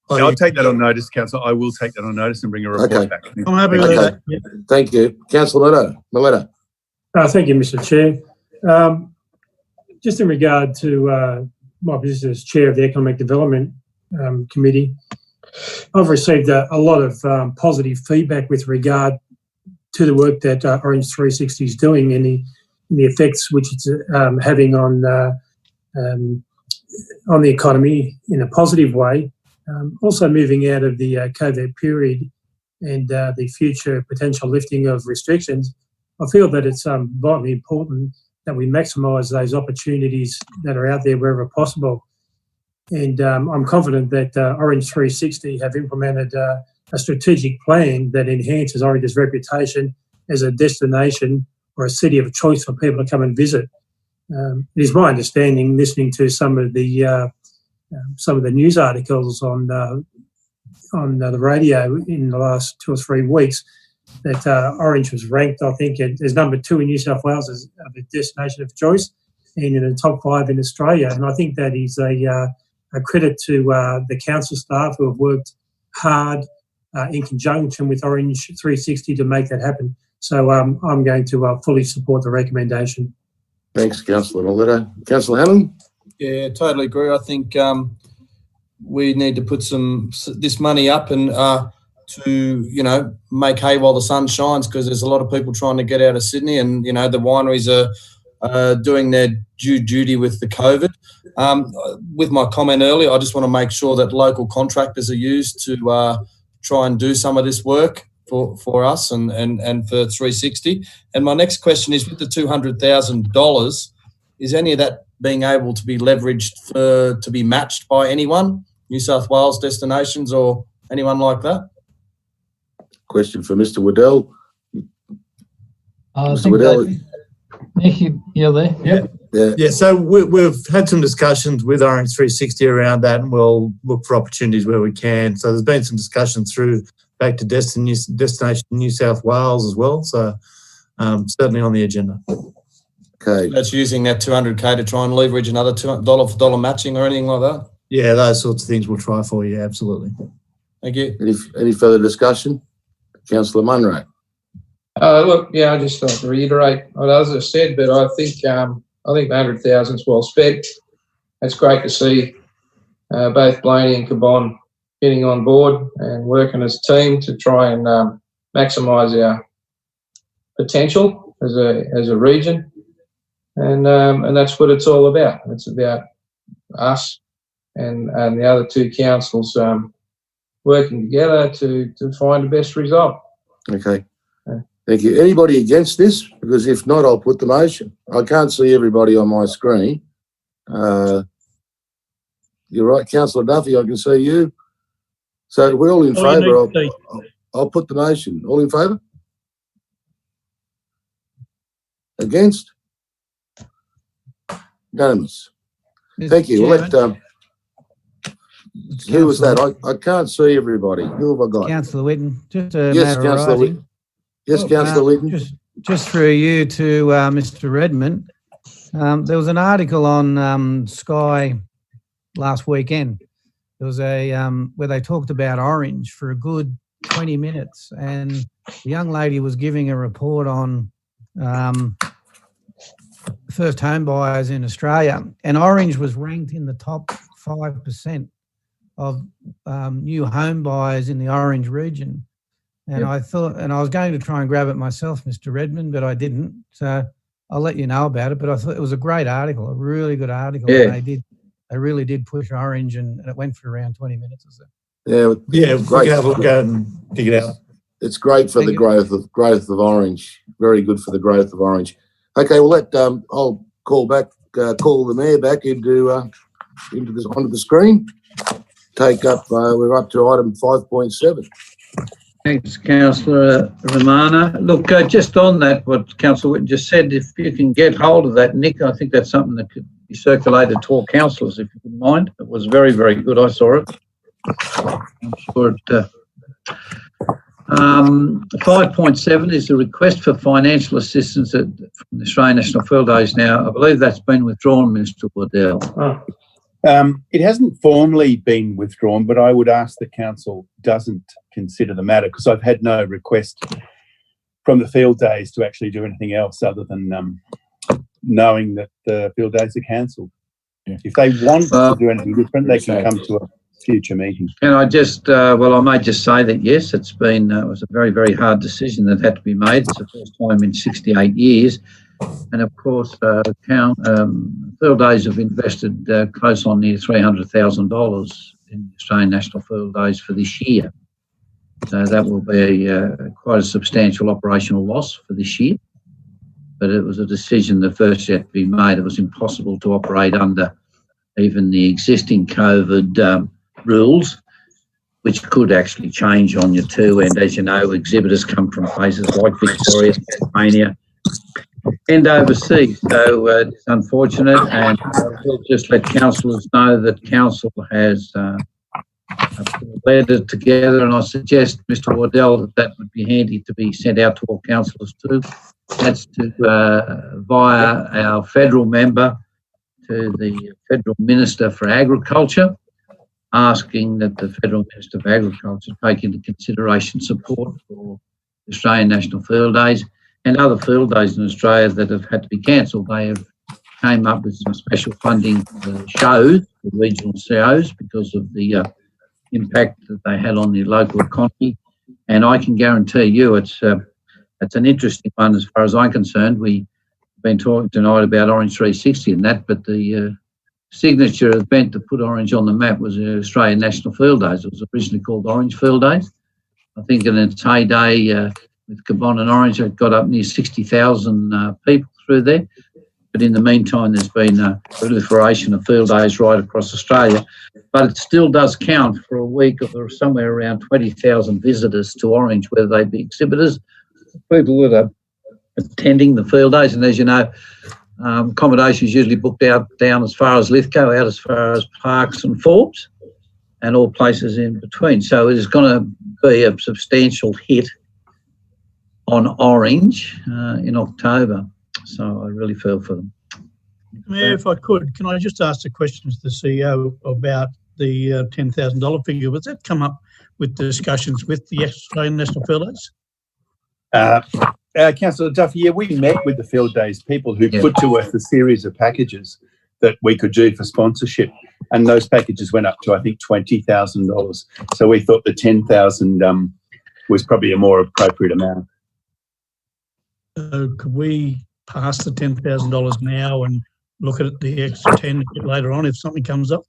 I'll take that on notice, Councillor. I will take that on notice and bring a report back. I'm happy with that. Yeah. Thank you. Councillor Milletta. Thank you, Mr. Chair. Just in regard to my position as Chair of the Economic Development Committee, I've received a lot of positive feedback with regard to the work that Orange 360 is doing and the effects which it's having on the economy in a positive way. Also moving out of the COVID period and the future potential lifting of restrictions, I feel that it's vitally important that we maximise those opportunities that are out there wherever possible. And I'm confident that Orange 360 have implemented a strategic plan that enhances Orange's reputation as a destination or a city of choice for people to come and visit. It is my understanding, listening to some of the news articles on the radio in the last 2 or 3 weeks, that Orange was ranked, I think, as number 2 in New South Wales as a destination of choice and in the top 5 in Australia. And I think that is a credit to the council staff who have worked hard in conjunction with Orange 360 to make that happen. So I'm going to fully support the recommendation. Thanks, Councillor Milletta. Councillor Hannon? Yeah, totally agree. I think we need to put this money up and to make hay while the sun shines, because there's a lot of people trying to get out of Sydney, and the wineries are doing their due duty with the COVID. With my comment earlier, I just want to make sure that local contractors are used to try and do some of this work for us and for 360. And my next question is, with the $200,000, is any of that being able to be leveraged to be matched by anyone? New South Wales destinations or anyone like that? Question for Mr. Waddell. I Mr. think Waddell. that- Nick, you're there? Yeah. Yeah, so we've had some discussions with Orange 360 around that, and we'll look for opportunities where we can. So there's been some discussions through back to Destination New South Wales as well. So certainly on the agenda. Okay. That's using that 200K to try and leverage another $2 for dollar matching or anything like that? Yeah, those sorts of things we'll try for you, absolutely. Thank you. Any further discussion? Councillor Munro. Look, yeah, I just like to reiterate what others have said, but I think the 100,000 is well spent. It's great to see both Blaney and Cabon getting on board and working as a team to try and maximise our potential as a region, and that's what it's all about. It's about us and the other two councils working together to find the best result. Okay. Thank you. Anybody against this? Because if not, I'll put the motion. I can't see everybody on my screen. You're right, Councillor Duffy, I can see you. So we're all in favour. I'll put the motion. All in favour? Against? Unanimous. Thank you. We'll let, who was that? I can't see everybody. Who have I got? Councillor Whitten. Just a Yes, matter of Councillor writing. Whitten. Yes, Councillor Whitten. Just through you to Mr. Redmond. There was an article on Sky last weekend. There was a where they talked about Orange for a good 20 minutes, and the young lady was giving a report on first home buyers in Australia, and Orange was ranked in the top 5% of new home buyers in the Orange region. And I thought, and I was going to try and grab it myself, Mr. Redmond, but I didn't. So I'll let you know about it. But I thought it was a great article, a really good article. Yeah. And they really did push Orange, and it went for around 20 minutes or so. Yeah, we can have a look at it and dig it out. It's great for the growth of Orange. Very good for the growth of Orange. Okay, well, I'll call the mayor back onto the screen. We're up to item 5.7. Thanks, Councillor Romana. Look, just on that, what Councillor Whitten just said, if you can get hold of that, Nick, I think that's something that could be circulated to all councillors, if you wouldn't mind. It was very, very good. I saw it. I'm sure it... 5.7 is a request for financial assistance from the Australian National Field Days. Now, I believe that's been withdrawn, Mr. Waddell. It hasn't formally been withdrawn, but I would ask the council doesn't consider the matter, because I've had no request from the field days to actually do anything else other than knowing that the field days are cancelled. If they want to do anything different, they can come to a future meeting. Can I just, I may just say that, yes, it was a very, very hard decision that had to be made. It's the first time in 68 years. And of course, Field Days have invested close on near $300,000 in Australian National Field Days for this year. So that will be quite a substantial operational loss for this year. But it was a decision that first had to be made. It was impossible to operate under even the existing COVID rules, which could actually change on you too. And as you know, exhibitors come from places like Victoria, Tasmania, and overseas. So it's unfortunate, and we'll just let councillors know that council has led it together, and I suggest, Mr. Waddell, that would be handy to be sent out to all councillors too. That's to via our federal member to the Federal Minister for Agriculture, asking that the Federal Minister for Agriculture take into consideration support for Australian National Field Days and other field days in Australia that have had to be cancelled. They have came up with some special funding for shows, for regional shows, because of the impact that they had on the local economy. And I can guarantee you it's an interesting one as far as I'm concerned. We've been talking tonight about Orange 360 and that, but the signature event to put Orange on the map was the Australian National Field Days. It was originally called Orange Field Days. I think in its heyday with Cabon and Orange, it got up near 60,000 people through there. But in the meantime, there's been a proliferation of field days right across Australia. But it still does count for a week of somewhere around 20,000 visitors to Orange, whether they be exhibitors, people that are attending the field days. And as you know, accommodation is usually booked out down as far as Lithgow, out as far as Parkes and Forbes, and all places in between. So it is going to be a substantial hit on Orange in October. So I really feel for them. Mayor, if I could, can I just ask the question to the CEO about the $10,000 figure? Was that come up with discussions with the Australian National Field Days? Councillor Duffy, yeah, we met with the field days people who put to us a series of packages that we could do for sponsorship, and those packages went up to, I think, $20,000. So we thought the $10,000 was probably a more appropriate amount. Could we pass the $10,000 now and look at the extra 10 a bit later on if something comes up?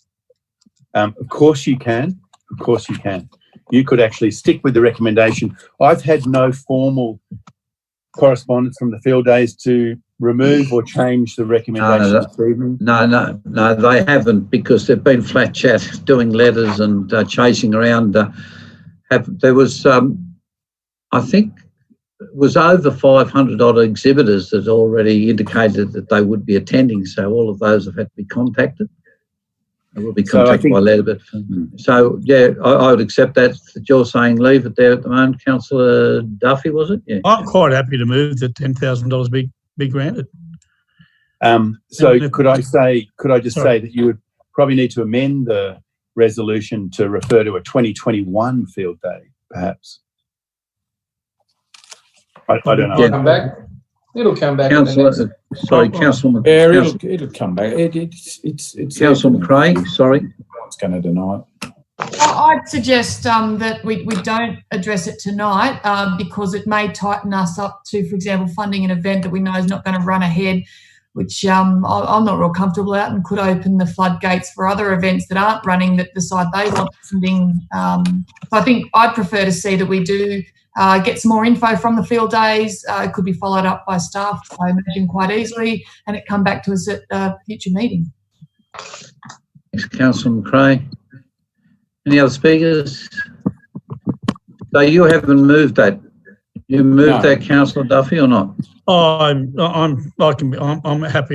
Of course you can. Of course you can. You could actually stick with the recommendation. I've had no formal correspondence from the field days to remove or change the recommendation this evening. No, they haven't, because they've been flat chat, doing letters and chasing around. There was, I think, it was over 500 odd exhibitors that already indicated that they would be attending. So all of those have had to be contacted. They will be contacted by letter. But so yeah, I would accept that you're saying leave it there at the moment. Councillor Duffy, was it? Yeah. I'm quite happy to move that $10,000 be granted. So could I just say that you would probably need to amend the resolution to refer to a 2021 field day, perhaps. I don't know. It'll come back. It'll come back. Councillor, sorry, Councillor. Yeah, it'll come back. It's Councillor McRae, sorry. It's going to deny it. I'd suggest that we don't address it tonight because it may tighten us up to, for example, funding an event that we know is not going to run ahead, which I'm not real comfortable at, and could open the floodgates for other events that aren't running that decide they want funding. So I think I'd prefer to see that we do get some more info from the field days. It could be followed up by staff, I imagine, quite easily, and it come back to us at a future meeting. Thanks, Councillor McRae. Any other speakers? So you haven't moved that. You moved that, Councillor Duffy, or not? Oh, I'm happy.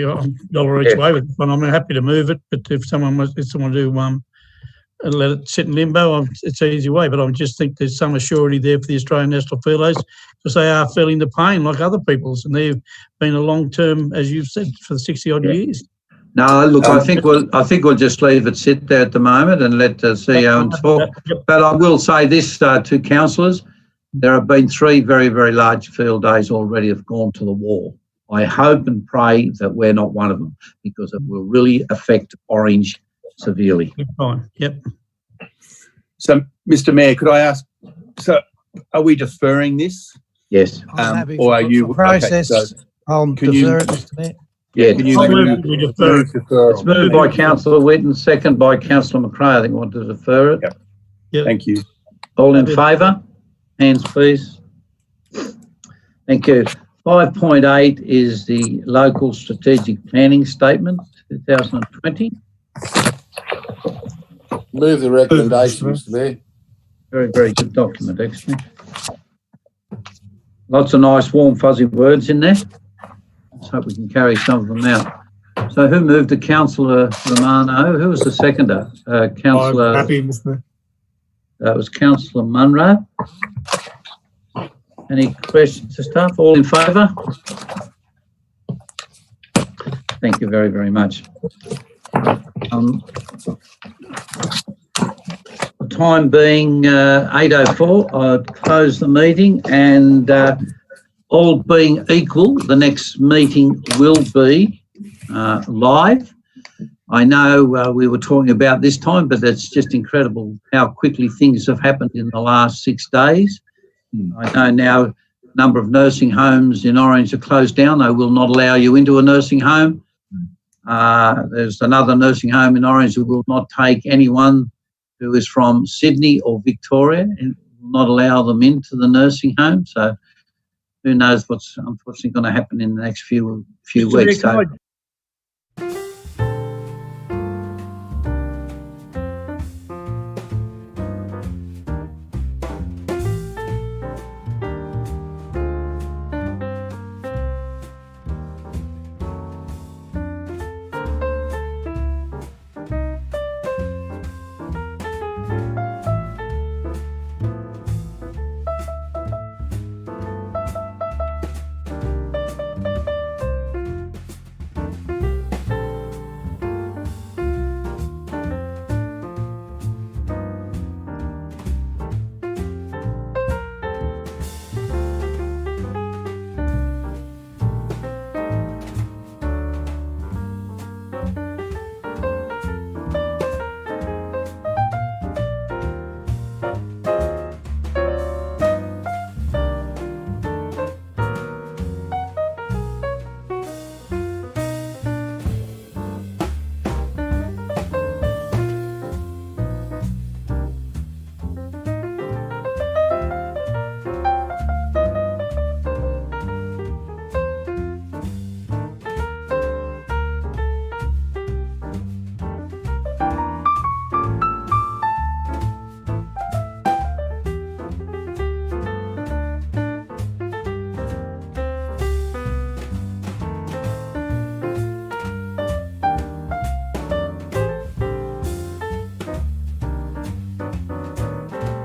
I'm $1 each way with it, but I'm happy to move it. But if someone do let it sit in limbo, it's an easy way. But I just think there's some assurity there for the Australian National Field Days, because they are feeling the pain like other people's, and they've been a long term, as you've said, for 60 odd years. No, look, I think we'll just leave it sit there at the moment and let the CEO talk. But I will say this to councillors: there have been 3 very, very large field days already have gone to the wall. I hope and pray that we're not one of them, because it will really affect Orange severely. Fine. Yep. So, Mr. Mayor, could I ask? So, are we deferring this? Yes. Or are you process? Okay, so I'll defer it, Mr. Mayor. Yeah, can you it's moved by Councillor Whitten, second by Councillor McRae. I think want to defer it. Yep. Thank you. All in favour? Hands, please. Thank you. 5.8 is the Local Strategic Planning Statement 2020. Move the recommendation, Mr. Mayor. Very, very good document, actually. Lots of nice, warm, fuzzy words in there. Let's hope we can carry some of them out. So who moved it? Councillor Romano. Who was the seconder? Councillor. I'm happy, Mr. Mayor. That was Councillor Munro. Any questions to staff? All in favour? Thank you very, very much. The time being 8:04, I'll close the meeting, and all being equal, the next meeting will be live. I know we were talking about this time, but it's just incredible how quickly things have happened in the last 6 days. I know now a number of nursing homes in Orange are closed down. They will not allow you into a nursing home. There's another nursing home in Orange who will not take anyone who is from Sydney or Victoria, and will not allow them into the nursing home. So who knows what's unfortunately going to happen in the next few weeks. Can